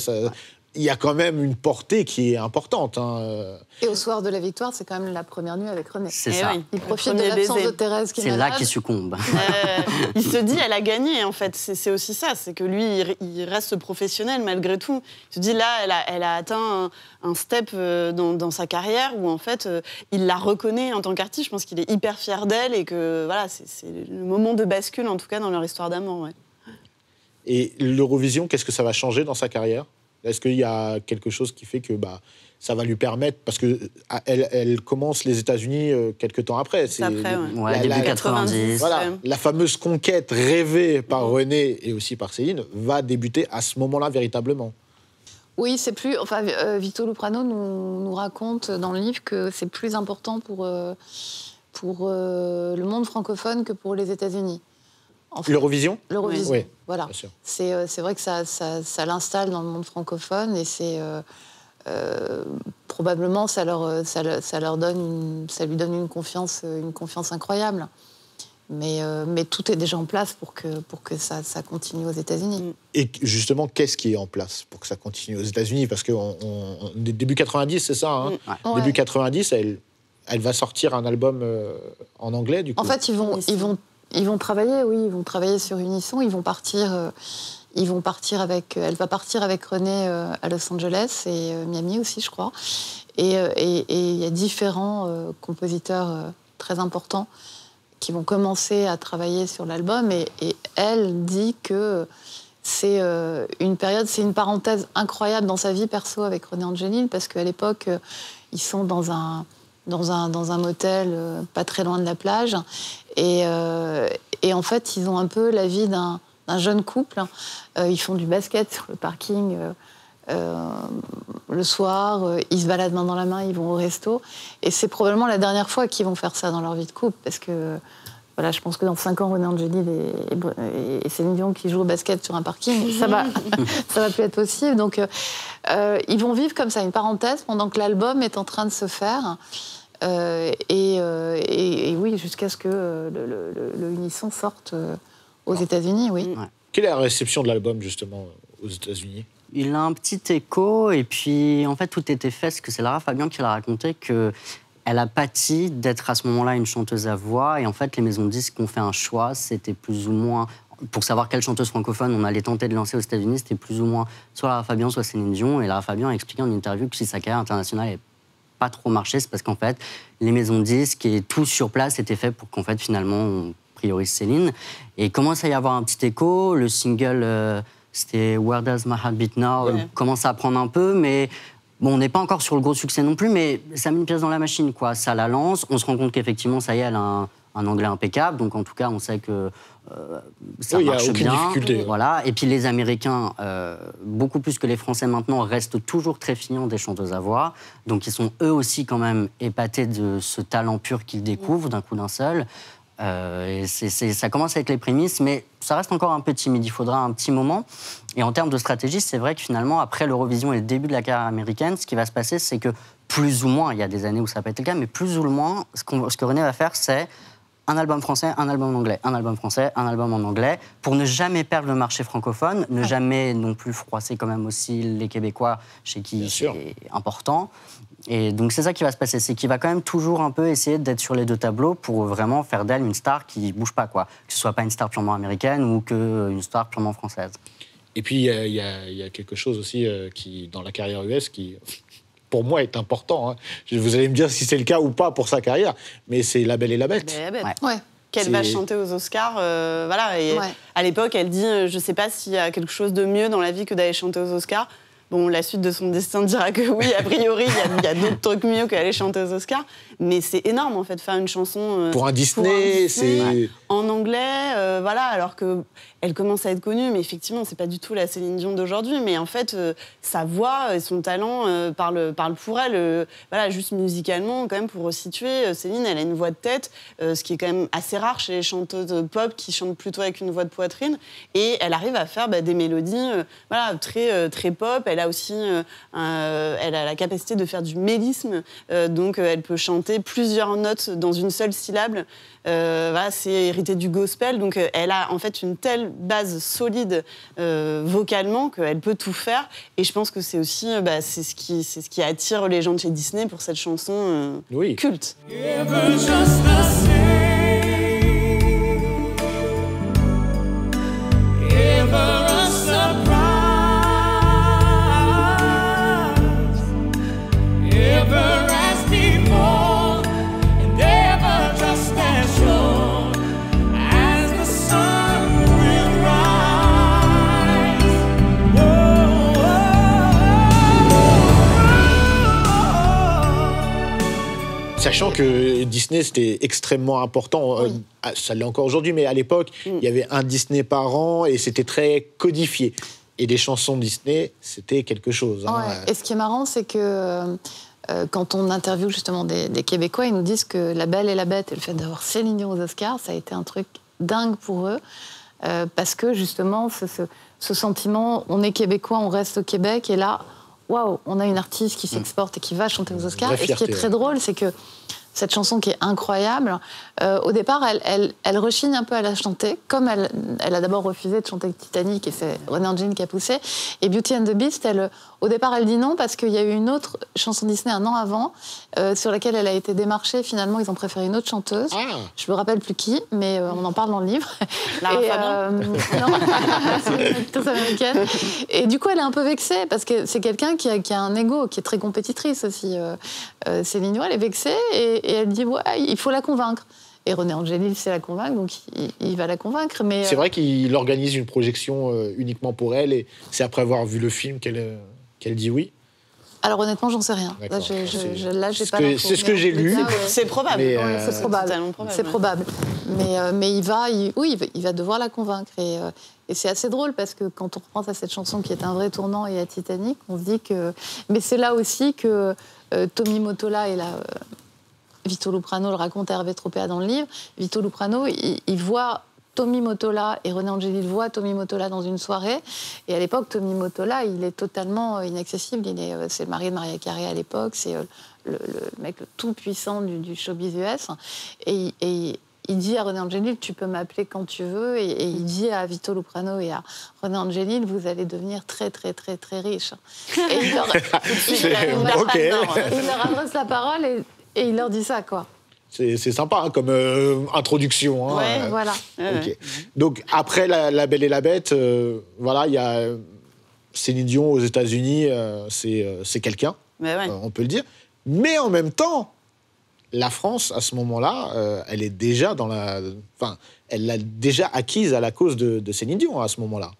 [SPEAKER 1] il y a quand même une portée qui est importante. Hein.
[SPEAKER 4] Et au soir de la victoire, c'est quand même la première nuit avec René.
[SPEAKER 3] c'est ça.
[SPEAKER 2] oui.
[SPEAKER 4] Il profite de
[SPEAKER 2] premier
[SPEAKER 4] l'absence
[SPEAKER 2] baiser.
[SPEAKER 4] de Thérèse qui est
[SPEAKER 3] C'est là
[SPEAKER 4] malade.
[SPEAKER 3] qu'il succombe.
[SPEAKER 2] Il se dit, elle a gagné, en fait. C'est aussi ça, c'est que lui, il reste professionnel malgré tout. Il se dit, là, elle a atteint un step dans sa carrière où, en fait, il la reconnaît en tant qu'artiste. Je pense qu'il est hyper fier d'elle et que, voilà, c'est le moment de bascule, en tout cas, dans leur histoire d'amour. Ouais.
[SPEAKER 1] Et l'Eurovision, qu'est-ce que ça va changer dans sa carrière ? Est-ce qu'il y a quelque chose qui fait que ça va lui permettre, parce qu'elle commence les États-Unis quelques temps après.
[SPEAKER 2] C'est après, ouais.
[SPEAKER 3] Ouais, début 90.
[SPEAKER 1] Voilà,
[SPEAKER 2] Ouais.
[SPEAKER 1] la fameuse conquête rêvée par René et aussi par Céline va débuter à ce moment-là véritablement.
[SPEAKER 4] Oui, c'est plus. Enfin, Vito Luprano nous raconte dans le livre que c'est plus important pour le monde francophone que pour les États-Unis. En fait,
[SPEAKER 1] L'Eurovision ?
[SPEAKER 4] L'Eurovision,
[SPEAKER 1] Oui,
[SPEAKER 4] voilà.
[SPEAKER 1] bien sûr.
[SPEAKER 4] C'est vrai que ça l'installe dans le monde francophone et c'est probablement ça lui donne une confiance incroyable. Mais tout est déjà en place pour que ça continue aux États-Unis.
[SPEAKER 1] Et justement, qu'est-ce qui est en place pour que ça continue aux États-Unis ? Parce que début 90, c'est ça, hein.
[SPEAKER 4] Ouais.
[SPEAKER 1] Début 90, elle va sortir un album en anglais, du coup.
[SPEAKER 4] En fait, ils vont travailler, oui, ils vont travailler sur Unisson, ils vont partir avec, elle va partir avec René à Los Angeles et Miami aussi, je crois. Et il y a différents compositeurs très importants qui vont commencer à travailler sur l'album. Et elle dit que c'est une période, c'est une parenthèse incroyable dans sa vie perso avec René Angélil, parce qu'à l'époque, ils sont dans un motel pas très loin de la plage. Et en fait, ils ont un peu la vie d'un jeune couple. Ils font du basket sur le parking le soir. Ils se baladent main dans la main, ils vont au resto. Et c'est probablement la dernière fois qu'ils vont faire ça dans leur vie de couple. Parce que, voilà, je pense que dans 5 ans, René Angélil et Céline Dion qui jouent au basket sur un parking, ça va plus être possible. Donc, ils vont vivre comme ça, une parenthèse, pendant que l'album est en train de se faire. Et oui, jusqu'à ce que le Unisson sorte aux États-Unis, oui.
[SPEAKER 3] Ouais.
[SPEAKER 1] Quelle est la réception de l'album, justement, aux États-Unis ?
[SPEAKER 3] Il a un petit écho, et puis en fait tout était fait, parce que c'est Lara Fabian qui l'a raconté, qu'elle a pâti d'être à ce moment-là une chanteuse à voix, et en fait les maisons de disques ont fait un choix, c'était plus ou moins, pour savoir quelle chanteuse francophone on allait tenter de lancer aux États-Unis, c'était plus ou moins soit Lara Fabian, soit Céline Dion, et Lara Fabian a expliqué en interview que si sa carrière internationale n'avait pas trop marché, c'est parce qu'en fait, les maisons de disques et tout sur place était fait pour qu'en fait, finalement, on priorise Céline. Et il commence à y avoir un petit écho. Le single, c'était Where Does My Heart Beat Now, commence à prendre un peu, mais bon, on n'est pas encore sur le gros succès non plus, mais ça met une pièce dans la machine, quoi. Ça la lance. On se rend compte qu'effectivement, ça y est, elle a un anglais impeccable. Donc, en tout cas, on sait que ça marche bien.
[SPEAKER 1] Difficulté.
[SPEAKER 3] Voilà. Et puis, les Américains, beaucoup plus que les Français maintenant, restent toujours très friands des chanteuses à voix. Donc, ils sont eux aussi quand même épatés de ce talent pur qu'ils découvrent d'un coup d'un seul. Et ça commence à être les prémices, mais ça reste encore un peu timide. Il faudra un petit moment. Et en termes de stratégie, c'est vrai que finalement, après l'Eurovision et le début de la carrière américaine, ce qui va se passer, c'est que plus ou moins, il y a des années où ça n'a pas été le cas, mais plus ou moins, ce que René va faire, c'est un album français, un album en anglais, un album français, un album en anglais, pour ne jamais perdre le marché francophone, ne jamais non plus froisser quand même aussi les Québécois, chez qui c'est important. Et donc c'est ça qui va se passer, c'est qu'il va quand même toujours un peu essayer d'être sur les deux tableaux pour vraiment faire d'elle une star qui bouge pas, quoi. Que ce soit pas une star purement américaine ou qu'une star purement française.
[SPEAKER 1] Et puis il y a quelque chose aussi qui, dans la carrière US, qui pour moi est important. Hein. Vous allez me dire si c'est le cas ou pas pour sa carrière, mais c'est La Belle et la Bête.
[SPEAKER 2] Qu'elle va chanter aux Oscars, voilà. Et à l'époque, elle dit, je sais pas s'il y a quelque chose de mieux dans la vie que d'aller chanter aux Oscars. Bon, la suite de son destin dira que oui, a priori, il y a d'autres trucs mieux qu'aller chanter aux Oscars. Mais c'est énorme, en fait, de faire une chanson...
[SPEAKER 1] pour un Disney, c'est...
[SPEAKER 2] En anglais, voilà, alors qu'elle commence à être connue, mais effectivement, c'est pas du tout la Céline Dion d'aujourd'hui. Mais en fait, sa voix et son talent parlent pour elle. Voilà, juste musicalement, quand même, pour resituer, Céline, elle a une voix de tête, ce qui est quand même assez rare chez les chanteuses pop qui chantent plutôt avec une voix de poitrine. Et elle arrive à faire des mélodies voilà, très pop. Elle a aussi elle a la capacité de faire du mélisme, donc elle peut chanter plusieurs notes dans une seule syllabe. Voilà, c'est hérité du gospel, donc elle a en fait une telle base solide vocalement qu'elle peut tout faire. Et je pense que c'est aussi c'est ce qui attire les gens de chez Disney pour cette chanson culte.
[SPEAKER 1] Sachant que Disney, c'était extrêmement important, ça l'est encore aujourd'hui, mais à l'époque, il y avait un Disney par an et c'était très codifié. Et les chansons Disney, c'était quelque chose. Hein.
[SPEAKER 4] Et ce qui est marrant, c'est que quand on interviewe justement des Québécois, ils nous disent que La Belle et la Bête et le fait d'avoir Céline Dion aux Oscars, ça a été un truc dingue pour eux. Parce que justement, ce sentiment, on est Québécois, on reste au Québec, et là, waouh, on a une artiste qui s'exporte et qui va chanter aux Oscars. Et ce qui est très drôle, c'est que cette chanson qui est incroyable, au départ, elle rechigne un peu à la chanter, comme elle a d'abord refusé de chanter Titanic, et c'est René Angélil qui a poussé. Et Beauty and the Beast, au départ, elle dit non, parce qu'il y a eu une autre chanson Disney un an avant, sur laquelle elle a été démarchée. Finalement, ils ont préféré une autre chanteuse. Je me rappelle plus qui, mais on en parle dans le livre. Non, c'est plutôt américaine. Et du coup, elle est un peu vexée, parce que c'est quelqu'un qui a un ego, qui est très compétitrice aussi. Céline Dion, elle est vexée, et elle dit ouais, il faut la convaincre. Et René Angélil sait la convaincre, donc il va la convaincre. Mais
[SPEAKER 1] c'est vrai qu'il organise une projection uniquement pour elle, et c'est après avoir vu le film qu'elle dit oui.
[SPEAKER 4] Alors honnêtement, j'en sais rien. Là, j'ai pas l'info.
[SPEAKER 1] C'est ce que j'ai lu.
[SPEAKER 2] C'est probable.
[SPEAKER 4] C'est probable. C'est probable. Mais il va devoir la convaincre. Et c'est assez drôle parce que quand on repense à cette chanson qui est un vrai tournant et à Titanic, on se dit que... Mais c'est là aussi que Tommy Mottola et Vito Luprano le raconte à Hervé Tropea dans le livre. Vito Luprano, il voit Tommy Mottola et René Angélil voient Tommy Mottola dans une soirée. Et à l'époque, Tommy Mottola, il est totalement inaccessible. C'est le mari de Mariah Carey à l'époque. C'est le mec le tout puissant du showbiz US. Et il dit à René Angélil, tu peux m'appeler quand tu veux. Et il dit à Vito Luprano et à René Angélil, vous allez devenir très, très, très, très riches. Et il leur adresse la parole et il leur dit ça, quoi.
[SPEAKER 1] C'est sympa hein, comme introduction. Hein.
[SPEAKER 4] Ouais, voilà.
[SPEAKER 1] Okay. Donc, après la Belle et la Bête, voilà, il y a Céline Dion aux États-Unis, c'est quelqu'un, on peut le dire. Mais en même temps, la France, à ce moment-là, elle est déjà elle l'a déjà acquise à la cause de Céline Dion, à ce moment-là.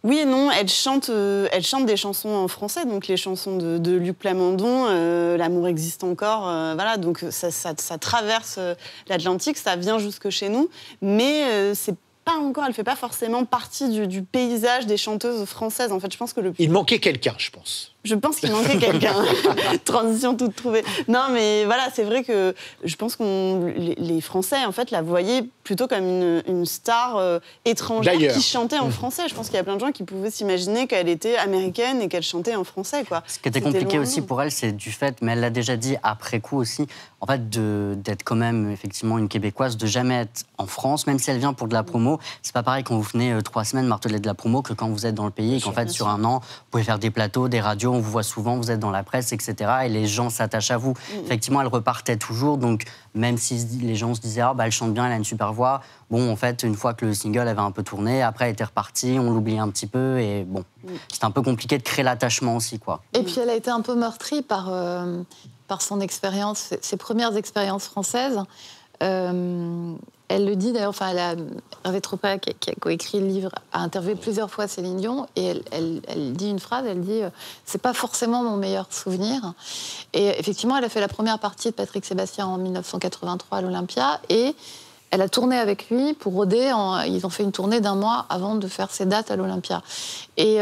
[SPEAKER 2] Oui et non, elle chante des chansons en français, donc les chansons de Luc Plamondon, L'amour existe encore, voilà, donc ça traverse l'Atlantique, ça vient jusque chez nous, mais c'est pas encore, elle fait pas forcément partie du paysage des chanteuses françaises. En fait, je pense que
[SPEAKER 1] Il manquait quelqu'un, je pense.
[SPEAKER 2] Je pense qu'il manquait quelqu'un. Transition toute trouvée. Non, mais voilà, c'est vrai que je pense que les Français, en fait, la voyaient plutôt comme une star étrangère qui chantait en français. Je pense qu'il y a plein de gens qui pouvaient s'imaginer qu'elle était américaine et qu'elle chantait en français, quoi.
[SPEAKER 3] Ce qui était compliqué aussi pour elle, c'est du fait, mais elle l'a déjà dit après coup aussi, en fait, d'être quand même effectivement une Québécoise, de jamais être en France, même si elle vient pour de la promo. C'est pas pareil quand vous venez 3 semaines marteler de la promo que quand vous êtes dans le pays et qu'en fait, sur un an, vous pouvez faire des plateaux, des radios, on vous voit souvent, vous êtes dans la presse, etc. Et les gens s'attachent à vous. Effectivement, elle repartait toujours, donc même si les gens se disaient « Ah, bah, elle chante bien, elle a une super voix », bon, en fait, une fois que le single avait un peu tourné, après, elle était repartie, on l'oubliait un petit peu, et bon, c'était un peu compliqué de créer l'attachement aussi, quoi.
[SPEAKER 4] Et puis, elle a été un peu meurtrie par son expérience, ses premières expériences françaises. Elle le dit d'ailleurs, enfin, Hervé Tropea, qui a coécrit le livre, a interviewé plusieurs fois Céline Dion, et elle dit une phrase, elle dit c'est pas forcément mon meilleur souvenir. Et effectivement, elle a fait la première partie de Patrick Sébastien en 1983 à l'Olympia, et elle a tourné avec lui pour rôder. Ils ont fait une tournée d'1 mois avant de faire ses dates à l'Olympia. Et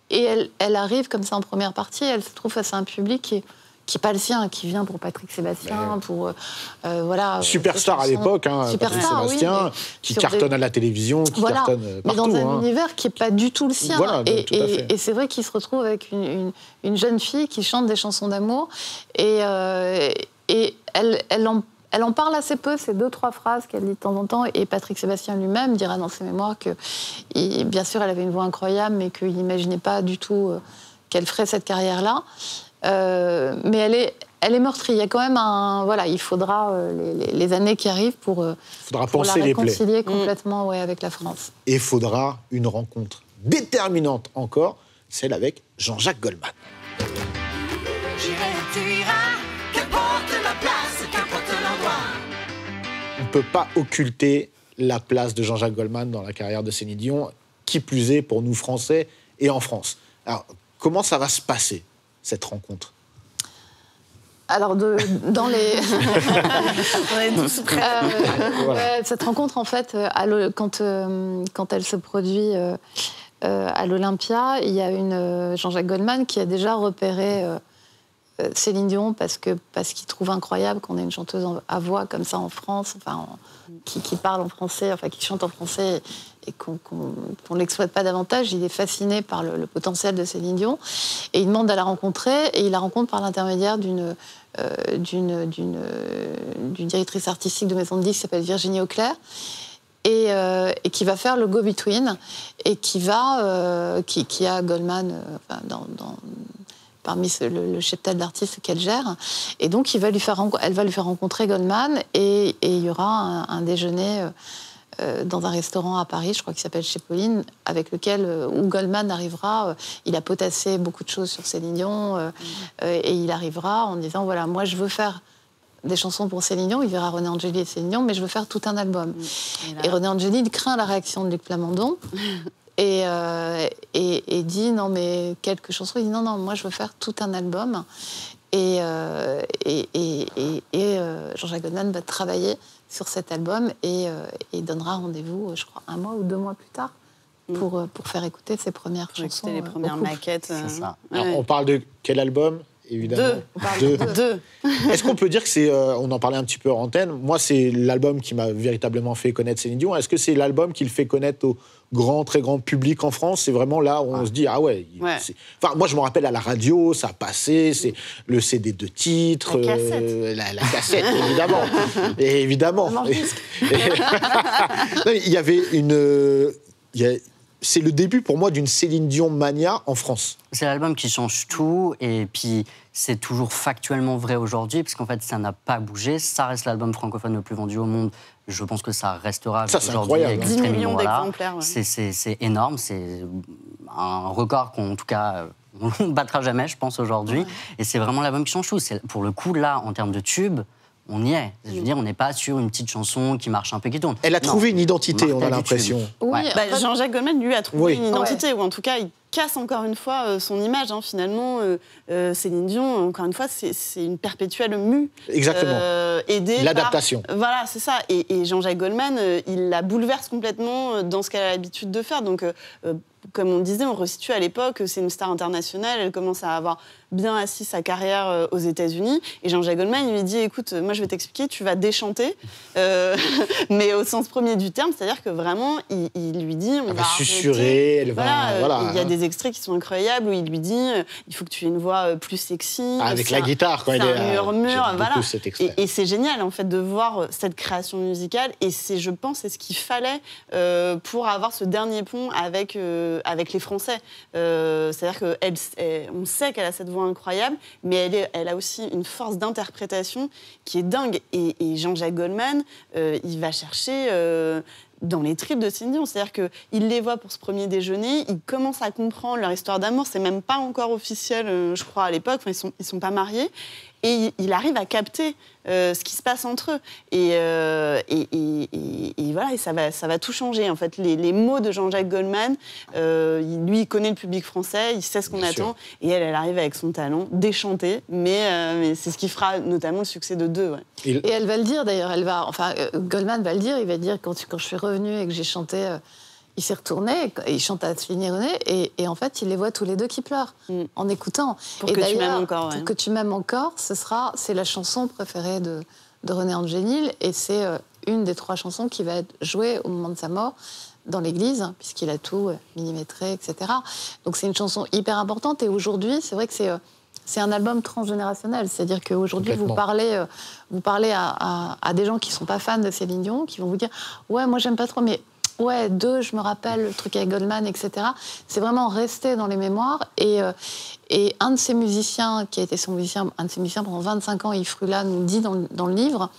[SPEAKER 4] elle arrive comme ça en première partie, elle se trouve face à un public qui n'est pas le sien, qui vient pour Patrick Sébastien, pour voilà.
[SPEAKER 1] Superstar à l'époque, Patrick Sébastien,
[SPEAKER 4] oui,
[SPEAKER 1] qui cartonne à la télévision, qui cartonne partout.
[SPEAKER 4] Mais dans un univers qui n'est pas du tout le sien.
[SPEAKER 1] Voilà, tout à fait.
[SPEAKER 4] Et c'est vrai qu'il se retrouve avec une jeune fille qui chante des chansons d'amour, et elle en parle assez peu, c'est 2-3 phrases qu'elle dit de temps en temps, et Patrick Sébastien lui-même dira dans ses mémoires que, bien sûr, elle avait une voix incroyable, mais qu'il n'imaginait pas du tout qu'elle ferait cette carrière-là. Mais elle est meurtrie. Il y a quand même il faudra les années qui arrivent pour la réconcilier complètement avec la France.
[SPEAKER 1] Et il faudra une rencontre déterminante encore, celle avec Jean-Jacques Goldman.
[SPEAKER 5] J'irai, tu iras, qu'importe la place, qu'importe l'endroit.
[SPEAKER 1] On ne peut pas occulter la place de Jean-Jacques Goldman dans la carrière de Céline Dion, qui plus est pour nous Français et en France. Alors, comment ça va se passer, cette rencontre ?
[SPEAKER 4] Alors, dans les...
[SPEAKER 2] On est tous prêts.
[SPEAKER 1] Voilà.
[SPEAKER 4] Cette rencontre, en fait, quand elle se produit à l'Olympia, il y a Jean-Jacques Goldman qui a déjà repéré Céline Dion parce qu'il trouve incroyable qu'on ait une chanteuse à voix comme ça en France, qui parle en français, qui chante en français, et qu'on ne l'exploite pas davantage. Il est fasciné par le potentiel de Céline Dion, et il demande à la rencontrer, et il la rencontre par l'intermédiaire d'une directrice artistique de maison de disques qui s'appelle Virginie Auclair, et qui va faire le go-between, et qui a Goldman parmi le cheptel d'artistes qu'elle gère. Et donc, elle va lui faire rencontrer Goldman, et il y aura un déjeuner dans un restaurant à Paris, je crois qu'il s'appelle Chez Pauline, où Goldman arrivera. Il a potassé beaucoup de choses sur Céline Dion, et il arrivera en disant, voilà, moi, je veux faire des chansons pour Céline Dion. Il verra René Angélil et Céline Dion, mais je veux faire tout un album. Et René Angélil craint la réaction de Luc Plamondon, et dit non, mais quelques chansons. Il dit non, moi je veux faire tout un album. Et Jean-Jacques Goldman va travailler sur cet album, et donnera rendez-vous, je crois, 1 mois ou 2 mois plus tard, pour faire écouter ses premières chansons.
[SPEAKER 2] Les premières maquettes.
[SPEAKER 3] C'est ça.
[SPEAKER 1] Alors, on parle de quel album ? Évidemment.
[SPEAKER 2] Deux.
[SPEAKER 1] Est-ce qu'on peut dire que c'est... on en parlait un petit peu hors antenne. Moi, c'est l'album qui m'a véritablement fait connaître Céline Dion. Est-ce que c'est l'album qui le fait connaître au très grand public en France ? C'est vraiment là où on se dit, ah ouais. Enfin, moi, je me rappelle à la radio, ça a passé, c'est le CD de titres, la cassette, évidemment. Et évidemment. Non, il y avait c'est le début pour moi d'une Céline Dion mania en France.
[SPEAKER 3] C'est l'album qui change tout, et puis c'est toujours factuellement vrai aujourd'hui, parce qu'en fait ça n'a pas bougé, ça reste l'album francophone le plus vendu au monde, je pense que ça restera
[SPEAKER 1] c'est
[SPEAKER 3] aujourd'hui.
[SPEAKER 1] Incroyable.
[SPEAKER 2] 10 millions d'exemplaires.
[SPEAKER 3] C'est énorme, c'est un record qu'en tout cas on ne battra jamais, je pense, aujourd'hui.
[SPEAKER 4] Ouais.
[SPEAKER 3] Et c'est vraiment l'album qui change tout. Pour le coup, là, en termes de tube, on y est. Je veux dire, on n'est pas sur une petite chanson qui marche un peu, qui tourne.
[SPEAKER 1] Elle a trouvé une identité, on a
[SPEAKER 3] Martel du
[SPEAKER 1] l'impression.
[SPEAKER 3] tube.
[SPEAKER 4] Oui,
[SPEAKER 3] Ouais.
[SPEAKER 2] Bah, Jean-Jacques Goldman, lui, a trouvé
[SPEAKER 1] Oui.
[SPEAKER 2] une identité, ou en tout cas, il casse encore une fois son image. Hein. Finalement, Céline Dion, encore une fois, c'est une perpétuelle mue.
[SPEAKER 1] Exactement.
[SPEAKER 2] Aidée
[SPEAKER 1] L'adaptation.
[SPEAKER 2] Voilà, c'est ça. Et Jean-Jacques Goldman, il la bouleverse complètement dans ce qu'elle a l'habitude de faire. Donc, comme on disait, on resitue à l'époque, c'est une star internationale, elle commence à avoir bien assis sa carrière aux États-Unis. Et Jean-Jacques Goldman lui dit, écoute, moi je vais t'expliquer, tu vas déchanter, mais au sens premier du terme, c'est-à-dire que vraiment, il lui dit, on
[SPEAKER 1] Elle
[SPEAKER 2] va
[SPEAKER 1] va susurrer, elle va...
[SPEAKER 2] voilà, il y a des extraits qui sont incroyables où il lui dit, il faut que tu aies une voix plus sexy.
[SPEAKER 1] Avec
[SPEAKER 2] c'est
[SPEAKER 1] la
[SPEAKER 2] un-
[SPEAKER 1] guitare, quand
[SPEAKER 2] c'est
[SPEAKER 1] elle est...
[SPEAKER 2] un murmure,
[SPEAKER 1] j'aime
[SPEAKER 2] voilà.
[SPEAKER 1] beaucoup cet extrait.
[SPEAKER 2] Et c'est génial, en fait, de voir cette création musicale. Et c'est, je pense, c'est ce qu'il fallait pour avoir ce dernier pont avec les Français. C'est-à-dire qu'on sait qu'elle a cette voix incroyable, mais elle a aussi une force d'interprétation qui est dingue. Et Jean-Jacques Goldman, il va chercher... dans les tripes de Céline Dion. C'est-à-dire qu'il les voit pour ce premier déjeuner, il commence à comprendre leur histoire d'amour, c'est même pas encore officiel, je crois, à l'époque, enfin, ils sont pas mariés, et il arrive à capter ce qui se passe entre eux. Et voilà, et ça va tout changer, en fait. Les mots de Jean-Jacques Goldman, lui, il connaît le public français, il sait ce qu'on
[SPEAKER 1] Bien
[SPEAKER 2] attend,
[SPEAKER 1] sûr.
[SPEAKER 2] et elle arrive avec son talent déchanté, mais c'est ce qui fera notamment le succès de Deux. Ouais.
[SPEAKER 4] Et elle va le dire d'ailleurs, Goldman va le dire, il va dire quand je suis revenue et que j'ai chanté, il s'est retourné, et il chante à Céline et René, et en fait il les voit tous les deux qui pleurent en écoutant.
[SPEAKER 2] Pour
[SPEAKER 4] et
[SPEAKER 2] que tu
[SPEAKER 4] d'ailleurs,
[SPEAKER 2] m'aimes encore, ouais.
[SPEAKER 4] Pour que tu m'aimes encore, c'est la chanson préférée de René Angélil, et c'est une des 3 chansons qui va être jouée au moment de sa mort dans l'église, puisqu'il a tout millimétré, etc. Donc c'est une chanson hyper importante, et aujourd'hui c'est vrai que c'est un album transgénérationnel, c'est-à-dire qu'aujourd'hui, vous parlez à des gens qui ne sont pas fans de Céline Dion, qui vont vous dire « Ouais, moi, j'aime pas trop, mais ouais, Deux, je me rappelle, le truc avec Goldman, etc. » C'est vraiment resté dans les mémoires. Et un de ces musiciens, qui a été un de ses musiciens pendant 25 ans, Yves Frula, nous dit dans le livre,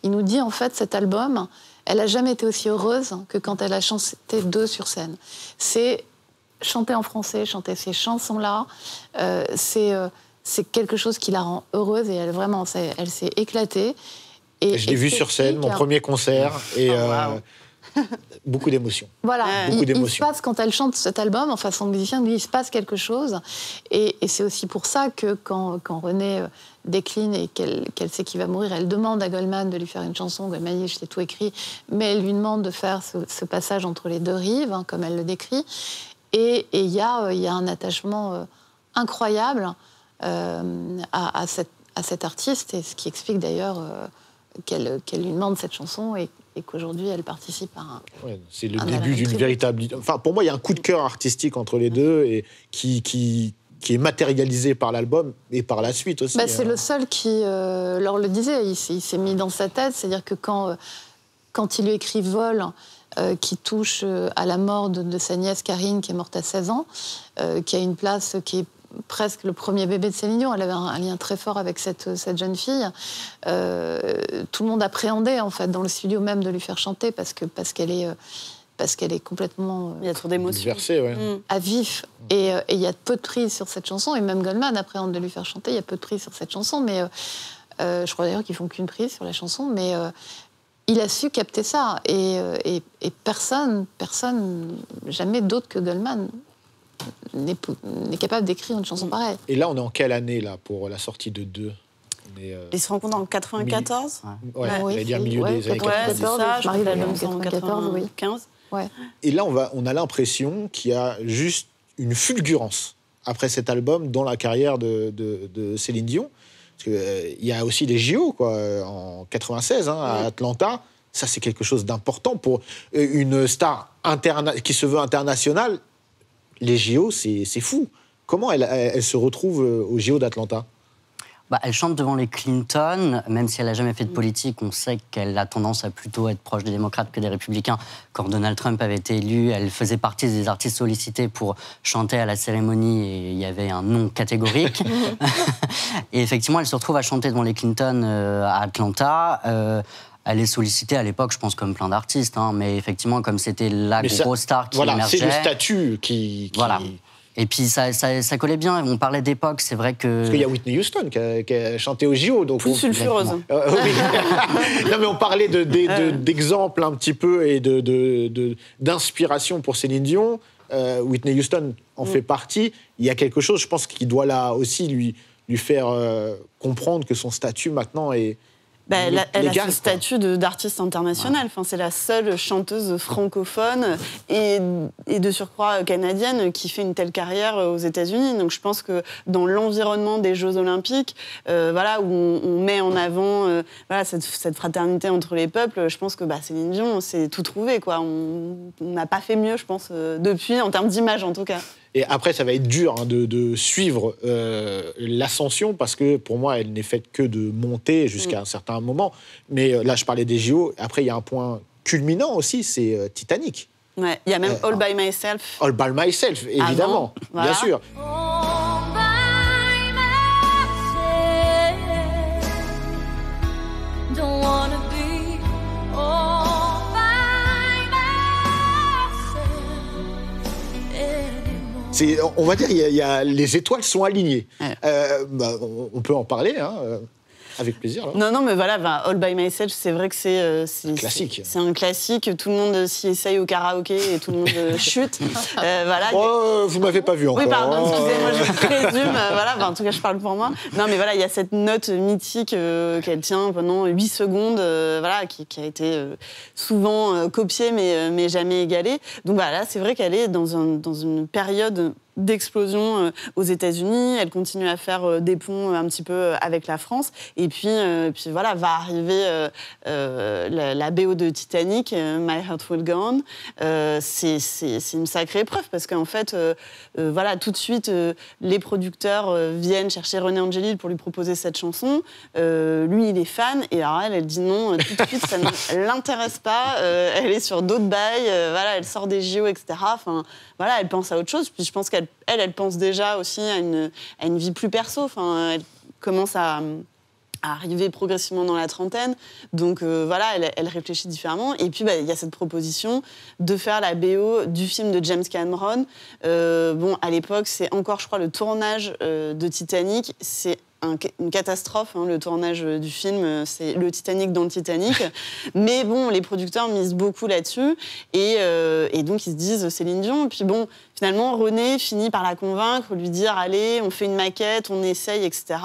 [SPEAKER 4] il nous dit, en fait, cet album, elle n'a jamais été aussi heureuse que quand elle a chanté Deux sur scène. C'est chanter en français, chanter ces chansons-là, c'est quelque chose qui la rend heureuse, et elle s'est éclatée.
[SPEAKER 1] Je l'ai vue sur scène, mon premier concert, et beaucoup d'émotions.
[SPEAKER 4] Voilà,
[SPEAKER 1] Beaucoup
[SPEAKER 4] il se
[SPEAKER 1] d'émotions.
[SPEAKER 4] passe, quand elle chante cet album, enfin son musicien, lui, il se passe quelque chose. Et c'est aussi pour ça que quand René décline et qu'elle sait qu'il va mourir, elle demande à Goldman de lui faire une chanson. Goldman dit, je t'ai tout écrit, mais elle lui demande de faire ce passage entre les deux rives, hein, comme elle le décrit. Et il y a un attachement incroyable à cette artiste, et ce qui explique d'ailleurs qu'elle lui demande cette chanson, et qu'aujourd'hui elle participe à un...
[SPEAKER 1] Ouais, c'est le
[SPEAKER 4] Un
[SPEAKER 1] début
[SPEAKER 4] album
[SPEAKER 1] d'une
[SPEAKER 4] tribute.
[SPEAKER 1] véritable... Enfin, pour moi, il y a un coup de cœur artistique entre les deux, et qui est matérialisé par l'album et par la suite aussi.
[SPEAKER 4] C'est le seul qui, Laure le disait, il s'est mis dans sa tête, c'est-à-dire que quand il lui écrit Vol, qui touche à la mort de sa nièce Karine, qui est morte à 16 ans, qui a une place qui est presque le premier bébé de Céline Dion. Elle avait un lien très fort avec cette jeune fille. Tout le monde appréhendait, en fait, dans le studio même, de lui faire chanter, parce qu'elle est complètement
[SPEAKER 2] Il y a trop d'émotions.
[SPEAKER 1] Bouleversé, ouais.
[SPEAKER 4] à vif. Et il y a peu de prises sur cette chanson, et même Goldman appréhende de lui faire chanter. Il y a peu de prises sur cette chanson, mais je crois d'ailleurs qu'ils font qu'une prise sur la chanson, mais il a su capter ça. Et personne, jamais d'autre que Goldman, n'est capable d'écrire une chanson pareille.
[SPEAKER 1] Et là, on est en quelle année, là, pour la sortie de Deux? On est,
[SPEAKER 2] Ils se rencontrent en 94.
[SPEAKER 1] ouais,
[SPEAKER 2] Ouais.
[SPEAKER 1] j'allais dire milieu des années
[SPEAKER 4] 94.
[SPEAKER 1] 90.
[SPEAKER 2] Ouais, c'est ça. Je
[SPEAKER 4] Marie
[SPEAKER 2] crois que
[SPEAKER 4] l'album
[SPEAKER 2] l'album sort en
[SPEAKER 4] 94, oui.
[SPEAKER 2] 95.
[SPEAKER 4] Ouais.
[SPEAKER 1] Et là, on a l'impression qu'il y a juste une fulgurance après cet album dans la carrière de Céline Dion. Parce qu'il y a aussi les JO, quoi, en 96, à Atlanta. Ça, c'est quelque chose d'important pour une star qui se veut internationale. Les JO, c'est fou. Comment elle se retrouve aux JO d'Atlanta?
[SPEAKER 3] Elle chante devant les Clinton, même si elle n'a jamais fait de politique, on sait qu'elle a tendance à plutôt être proche des démocrates que des républicains. Quand Donald Trump avait été élu, elle faisait partie des artistes sollicités pour chanter à la cérémonie, et il y avait un non catégorique. Et effectivement, elle se retrouve à chanter devant les Clinton à Atlanta. Elle est sollicitée à l'époque, je pense, comme plein d'artistes, mais effectivement, comme c'était la grosse star qui
[SPEAKER 1] voilà,
[SPEAKER 3] émergeait...
[SPEAKER 1] c'est le statut qui...
[SPEAKER 3] Voilà. Et puis ça collait bien. On parlait d'époque, c'est vrai que...
[SPEAKER 1] Parce qu'il y a Whitney Houston qui a chanté au JO. Donc
[SPEAKER 2] Plus sulfureuse.
[SPEAKER 1] Oui. Non, mais on parlait d'exemples un petit peu et d'inspiration pour Céline Dion. Whitney Houston en fait partie. Il y a quelque chose, je pense, qui doit là aussi lui faire comprendre que son statut maintenant est...
[SPEAKER 2] Elle a
[SPEAKER 1] légal,
[SPEAKER 2] ce statut d'artiste international. Enfin, c'est la seule chanteuse francophone et de surcroît canadienne qui fait une telle carrière aux États-Unis. Donc je pense que dans l'environnement des Jeux Olympiques, voilà, où on met en avant voilà, cette fraternité entre les peuples, je pense que Céline Dion, c'est tout trouvé, quoi. On n'a pas fait mieux, je pense, depuis, en termes d'image en tout cas.
[SPEAKER 1] Et après, ça va être dur de suivre l'ascension parce que pour moi, elle n'est faite que de monter jusqu'à un certain moment. Mais là, je parlais des JO. Après, il y a un point culminant aussi, c'est Titanic.
[SPEAKER 2] Ouais, il y a même All by Myself.
[SPEAKER 1] All by Myself, évidemment,
[SPEAKER 2] voilà.
[SPEAKER 1] bien sûr.
[SPEAKER 5] All by myself. Don't wanna be all by myself anymore.
[SPEAKER 1] On va dire, les étoiles sont alignées.
[SPEAKER 2] Ouais.
[SPEAKER 1] On peut en parler, hein, avec plaisir. Là.
[SPEAKER 2] Non, mais voilà, All by Myself, c'est vrai que c'est
[SPEAKER 1] classique.
[SPEAKER 2] C'est un classique. Tout le monde s'y essaye au karaoké et tout le monde chute. Voilà.
[SPEAKER 1] Vous m'avez pas vu encore.
[SPEAKER 2] Oui, pardon, excusez-moi, je présume. Voilà, en tout cas, je parle pour moi. Non, mais voilà, il y a cette note mythique qu'elle tient pendant 8 secondes, voilà, qui a été souvent copiée, mais jamais égalée. Donc voilà, c'est vrai qu'elle est dans une période d'explosion aux États-Unis. Elle continue à faire des ponts un petit peu avec la France. Et puis voilà, va arriver la BO de Titanic, My Heart Will Go On. C'est une sacrée épreuve parce qu'en fait, voilà, tout de suite, les producteurs viennent chercher René Angélil pour lui proposer cette chanson. Lui, il est fan. Et alors elle dit non, tout de suite, ça ne l'intéresse pas. Elle est sur d'autres bails. Voilà, elle sort des JO, etc. Enfin, voilà, elle pense à autre chose. Puis je pense qu'elle pense déjà aussi à une vie plus perso. Enfin, elle commence à arriver progressivement dans la trentaine. Donc voilà, elle réfléchit différemment. Et puis il y a cette proposition de faire la BO du film de James Cameron. Bon, à l'époque, c'est encore, je crois, le tournage de Titanic. C'est une catastrophe, hein, le tournage du film, c'est le Titanic dans le Titanic. Mais bon, les producteurs misent beaucoup là-dessus. Et donc, ils se disent Céline Dion. Et puis bon, finalement, René finit par la convaincre, lui dire allez, on fait une maquette, on essaye, etc.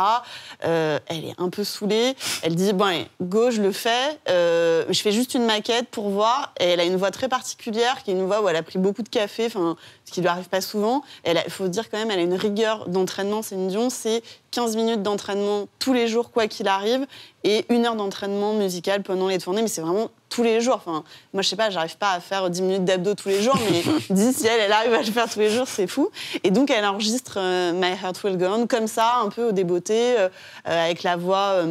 [SPEAKER 2] Elle est un peu saoulée. Elle dit bon, allez, go, je le fais. Je fais juste une maquette pour voir. Et elle a une voix très particulière, qui est une voix où elle a pris beaucoup de café, enfin, ce qui lui arrive pas souvent. Il faut dire quand même, elle a une rigueur d'entraînement. Céline Dion, c'est 15 minutes d'entraînement tous les jours, quoi qu'il arrive, et 1 heure d'entraînement musical pendant les tournées, mais c'est vraiment tous les jours. Enfin, moi, je sais pas, j'arrive pas à faire 10 minutes d'abdos tous les jours, mais si elle arrive à le faire tous les jours, c'est fou. Et donc, elle enregistre My Heart Will Go On, comme ça, un peu au débeauté, avec la voix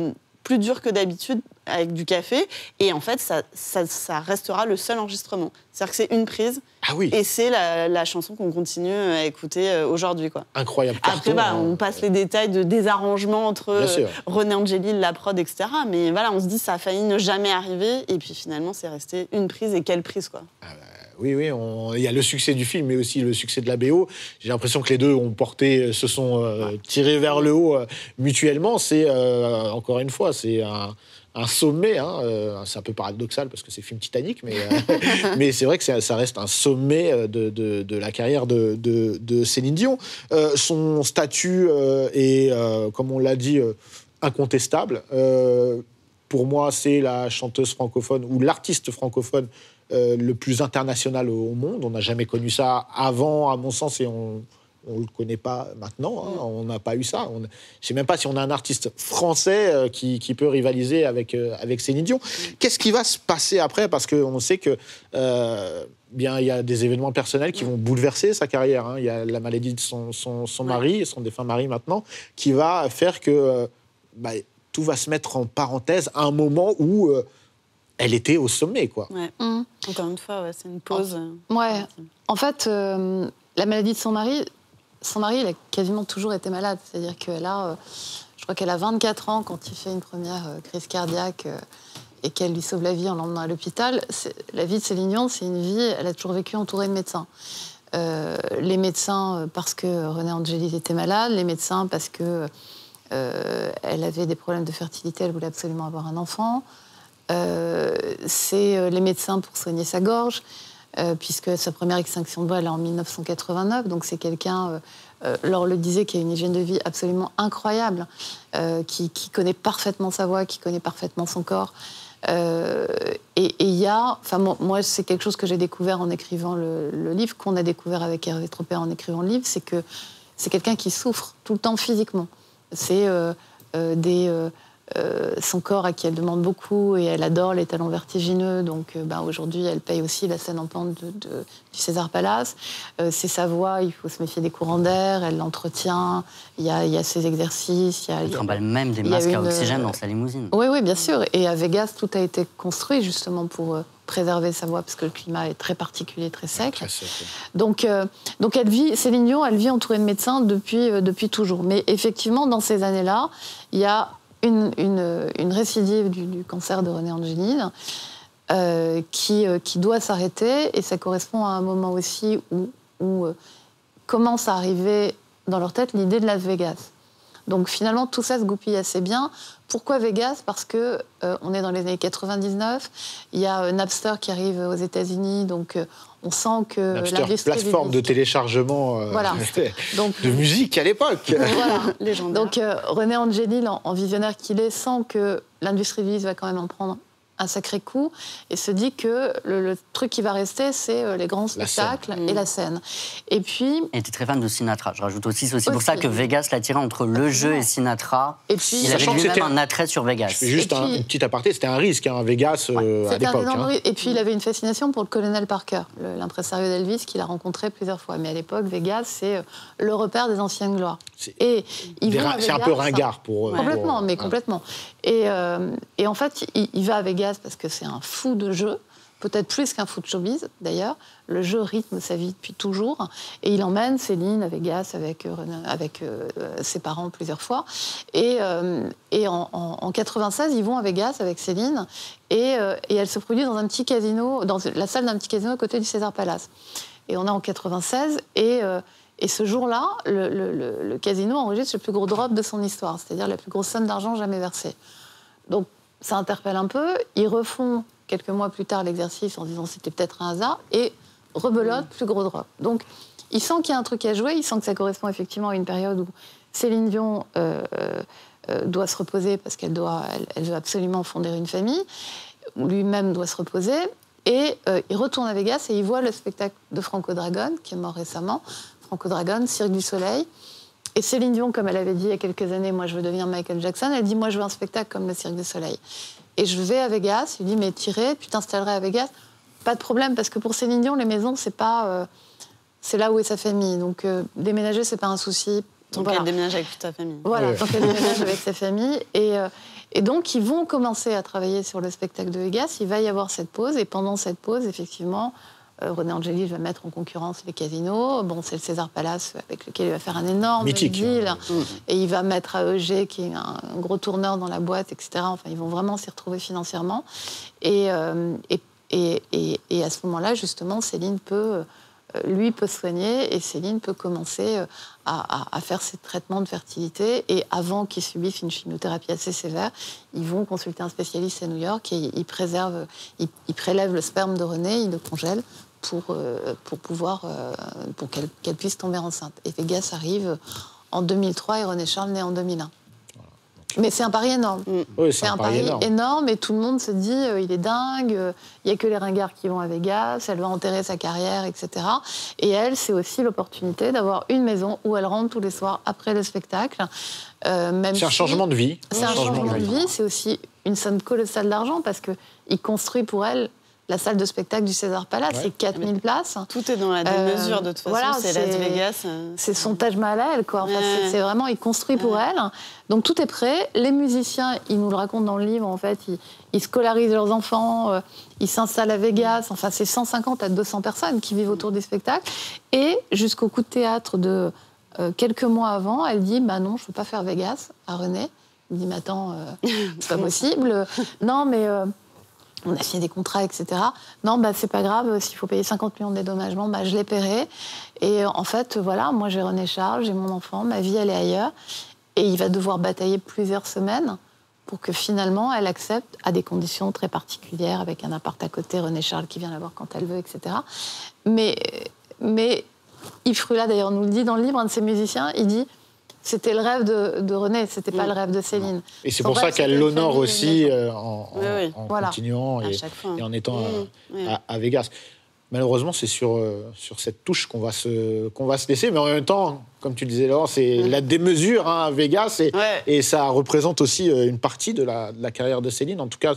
[SPEAKER 2] plus dure que d'habitude, avec du café. Et en fait, ça restera le seul enregistrement. C'est-à-dire que c'est une prise.
[SPEAKER 1] Ah oui.
[SPEAKER 2] Et c'est la chanson qu'on continue à écouter aujourd'hui, quoi.
[SPEAKER 1] Incroyable.
[SPEAKER 2] Après, on passe les détails de désarrangement entre René Angélil, la prod, etc. Mais voilà, on se dit ça a failli ne jamais arriver. Et puis finalement, c'est resté une prise. Et quelle prise, quoi.
[SPEAKER 1] Oui, il y a le succès du film, mais aussi le succès de la BO. J'ai l'impression que les deux se sont tirés vers le haut mutuellement. C'est, encore une fois, c'est un sommet. Hein, c'est un peu paradoxal parce que c'est le film Titanic, mais c'est vrai que ça reste un sommet de la carrière de Céline Dion. Son statut est, comme on l'a dit, incontestable. Pour moi, c'est la chanteuse francophone ou l'artiste francophone le plus international au monde. On n'a jamais connu ça avant, à mon sens, et on ne le connaît pas maintenant. Hein. On n'a pas eu ça. Je ne sais même pas si on a un artiste français qui peut rivaliser avec Céline Dion. Qu'est-ce qui va se passer après ? Parce qu'on sait que il y a des événements personnels qui vont bouleverser sa carrière. Hein. Il y a la maladie de son mari, son défunt mari maintenant, qui va faire que tout va se mettre en parenthèse à un moment où elle était au sommet, quoi.
[SPEAKER 2] Ouais. Encore une fois, c'est une pause.
[SPEAKER 4] Ouais. En fait, la maladie de son mari, il a quasiment toujours été malade. C'est-à-dire qu'elle a, je crois qu'elle a 24 ans quand il fait une première crise cardiaque et qu'elle lui sauve la vie en l'emmenant à l'hôpital. La vie de Céline Dion, c'est une vie, elle a toujours vécu entourée de médecins. Les médecins, parce que René Angélil était malade, les médecins, parce que elle avait des problèmes de fertilité, elle voulait absolument avoir un enfant. C'est les médecins pour soigner sa gorge, puisque sa première extinction de voix, elle est en 1989, donc c'est quelqu'un, Laure le disait, qui a une hygiène de vie absolument incroyable, qui connaît parfaitement sa voix, qui connaît parfaitement son corps. Et il y a, enfin moi c'est quelque chose que j'ai découvert en écrivant le livre, qu'on a découvert avec Hervé Tropper en écrivant le livre, c'est que c'est quelqu'un qui souffre tout le temps physiquement. C'est son corps à qui elle demande beaucoup et elle adore les talons vertigineux, donc aujourd'hui elle paye aussi la scène en pente du César Palace. C'est sa voix, il faut se méfier des courants d'air, elle l'entretient, il y a ses exercices.
[SPEAKER 3] Elle trimballe même des masques à oxygène dans sa limousine.
[SPEAKER 4] Oui, bien sûr, et à Vegas tout a été construit justement pour préserver sa voix parce que le climat est très particulier, très sec.
[SPEAKER 1] Très sec, oui.
[SPEAKER 4] Donc elle vit, Céline Dion, elle vit entourée de médecins depuis toujours. Mais effectivement, dans ces années-là, il y a une récidive du cancer de René Angélil qui doit s'arrêter, et ça correspond à un moment aussi où commence à arriver dans leur tête l'idée de Las Vegas. Donc finalement, tout ça se goupille assez bien. Pourquoi Vegas ? Parce que on est dans les années 99, il y a Napster qui arrive aux États-Unis, donc on sent que
[SPEAKER 1] Napster,
[SPEAKER 4] l'industrie
[SPEAKER 1] plateforme de téléchargement
[SPEAKER 4] voilà. Donc,
[SPEAKER 1] de musique à l'époque.
[SPEAKER 4] voilà.
[SPEAKER 2] Légendaire.
[SPEAKER 4] Donc René Angélil, en visionnaire qu'il est, sent que l'industrie du disque va quand même en prendre un sacré coup et se dit que le truc qui va rester, c'est les grands spectacles et la scène. Et puis...
[SPEAKER 3] Il était très fan de Sinatra, je rajoute aussi. C'est aussi pour ça que Vegas l'attirait entre le jeu et Sinatra.
[SPEAKER 4] Et puis,
[SPEAKER 3] il avait lui-même un attrait sur Vegas.
[SPEAKER 1] Je fais juste une petite aparté, c'était un risque, Vegas, à l'époque.
[SPEAKER 4] Et puis il avait une fascination pour le colonel Parker, l'impresario d'Elvis, qu'il a rencontré plusieurs fois. Mais à l'époque, Vegas, c'est le repère des anciennes gloires. Et
[SPEAKER 1] c'est un peu ringard pour...
[SPEAKER 4] Complètement, complètement. Et en fait, il va à Vegas parce que c'est un fou de jeu, peut-être plus qu'un fou de showbiz, d'ailleurs. Le jeu rythme sa vie depuis toujours. Et il emmène Céline à Vegas avec ses parents plusieurs fois. Et en 96, ils vont à Vegas avec Céline. Et elle se produit dans un petit casino, dans la salle d'un petit casino à côté du César Palace. Et on est en 96. Et ce jour-là, le casino enregistre le plus gros drop de son histoire, c'est-à-dire la plus grosse somme d'argent jamais versée. Donc, ça interpelle un peu. Ils refont quelques mois plus tard l'exercice en disant c'était peut-être un hasard, et rebelote, plus gros drop. Donc, il sent qu'il y a un truc à jouer, il sent que ça correspond effectivement à une période où Céline Dion doit se reposer parce qu'elle veut absolument fonder une famille, lui-même doit se reposer, et il retourne à Vegas et il voit le spectacle de Franco Dragone, qui est mort récemment. Franco Dragone, Cirque du Soleil. Et Céline Dion, comme elle avait dit il y a quelques années, moi je veux devenir Michael Jackson, elle dit moi je veux un spectacle comme le Cirque du Soleil. Et je vais à Vegas, il dit mais tu t'installerais à Vegas, pas de problème, parce que pour Céline Dion, les maisons, c'est pas, c'est là où est sa famille. Donc déménager, c'est pas un souci.
[SPEAKER 2] Donc elle déménage avec toute sa famille.
[SPEAKER 4] Voilà, donc elle déménage avec sa famille. Et donc ils vont commencer à travailler sur le spectacle de Vegas, il va y avoir cette pause, et pendant cette pause, effectivement, René Angélil va mettre en concurrence les casinos. Bon, c'est le César Palace avec lequel il va faire un énorme deal. Et il va mettre AEG, qui est un gros tourneur dans la boîte, etc. Enfin, ils vont vraiment s'y retrouver financièrement. Et à ce moment-là, justement, Céline peut soigner, et Céline peut commencer à faire ses traitements de fertilité. Et avant qu'ils subissent une chimiothérapie assez sévère, ils vont consulter un spécialiste à New York et ils prélèvent le sperme de René, ils le congèlent pour qu'elle puisse tomber enceinte. Et Vegas arrive en 2003 et René Charles naît en 2001. Mais c'est un pari énorme.
[SPEAKER 1] Oui,
[SPEAKER 4] c'est un pari énorme, et tout le monde se dit il est dingue, il n'y a que les ringards qui vont à Vegas, elle va enterrer sa carrière, etc. Et elle, c'est aussi l'opportunité d'avoir une maison où elle rentre tous les soirs après le spectacle.
[SPEAKER 1] C'est un changement de vie.
[SPEAKER 4] C'est un changement de vie, c'est aussi une somme colossale d'argent, parce qu'il construit pour elle la salle de spectacle du César Palace, c'est 4000 places.
[SPEAKER 2] Tout est dans la démesure, de toute façon,
[SPEAKER 4] voilà,
[SPEAKER 2] c'est Las Vegas.
[SPEAKER 4] C'est son Taj Mahal à elle, quoi. Enfin, c'est vraiment, il construit pour elle. Donc tout est prêt. Les musiciens, ils nous le racontent dans le livre, en fait, ils scolarisent leurs enfants, ils s'installent à Vegas. Enfin, c'est 150 à 200 personnes qui vivent autour des spectacles. Et jusqu'au coup de théâtre de quelques mois avant, elle dit bah non, je ne veux pas faire Vegas, à René. Il me dit mais attends, c'est pas possible. Non, mais On a signé des contrats, etc. Non, c'est pas grave, s'il faut payer 50 millions de dédommagements, je les paierai. Et en fait, voilà, moi j'ai René Charles, j'ai mon enfant, ma vie elle est ailleurs. Et il va devoir batailler plusieurs semaines pour que finalement elle accepte, à des conditions très particulières, avec un appart à côté, René Charles qui vient la voir quand elle veut, etc. Mais Yves Frula, d'ailleurs, nous le dit dans le livre, un de ses musiciens, il dit c'était le rêve de René, c'était pas le rêve de Céline.
[SPEAKER 1] Et c'est pour ça qu'elle l'honore aussi en
[SPEAKER 2] Voilà.
[SPEAKER 1] continuant
[SPEAKER 2] À chaque fois.
[SPEAKER 1] et en étant à Vegas. Malheureusement, c'est sur cette touche qu'on va se laisser. Mais en même temps, comme tu le disais, Laure, c'est la démesure à Vegas. Et ça représente aussi une partie de la carrière de Céline. En tout cas,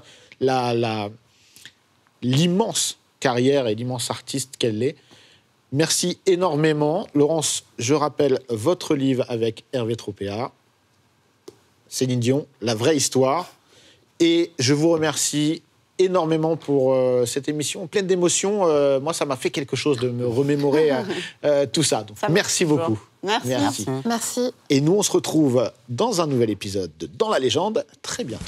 [SPEAKER 1] l'immense carrière et l'immense artiste qu'elle est. Merci énormément. Laurence, je rappelle votre livre avec Hervé Tropea, Céline Dion, La vraie histoire. Et je vous remercie énormément pour cette émission pleine d'émotions. Moi, ça m'a fait quelque chose de me remémorer tout ça. Donc, merci beaucoup.
[SPEAKER 2] Merci.
[SPEAKER 4] Merci.
[SPEAKER 1] Et nous, on se retrouve dans un nouvel épisode de Dans la légende très bientôt.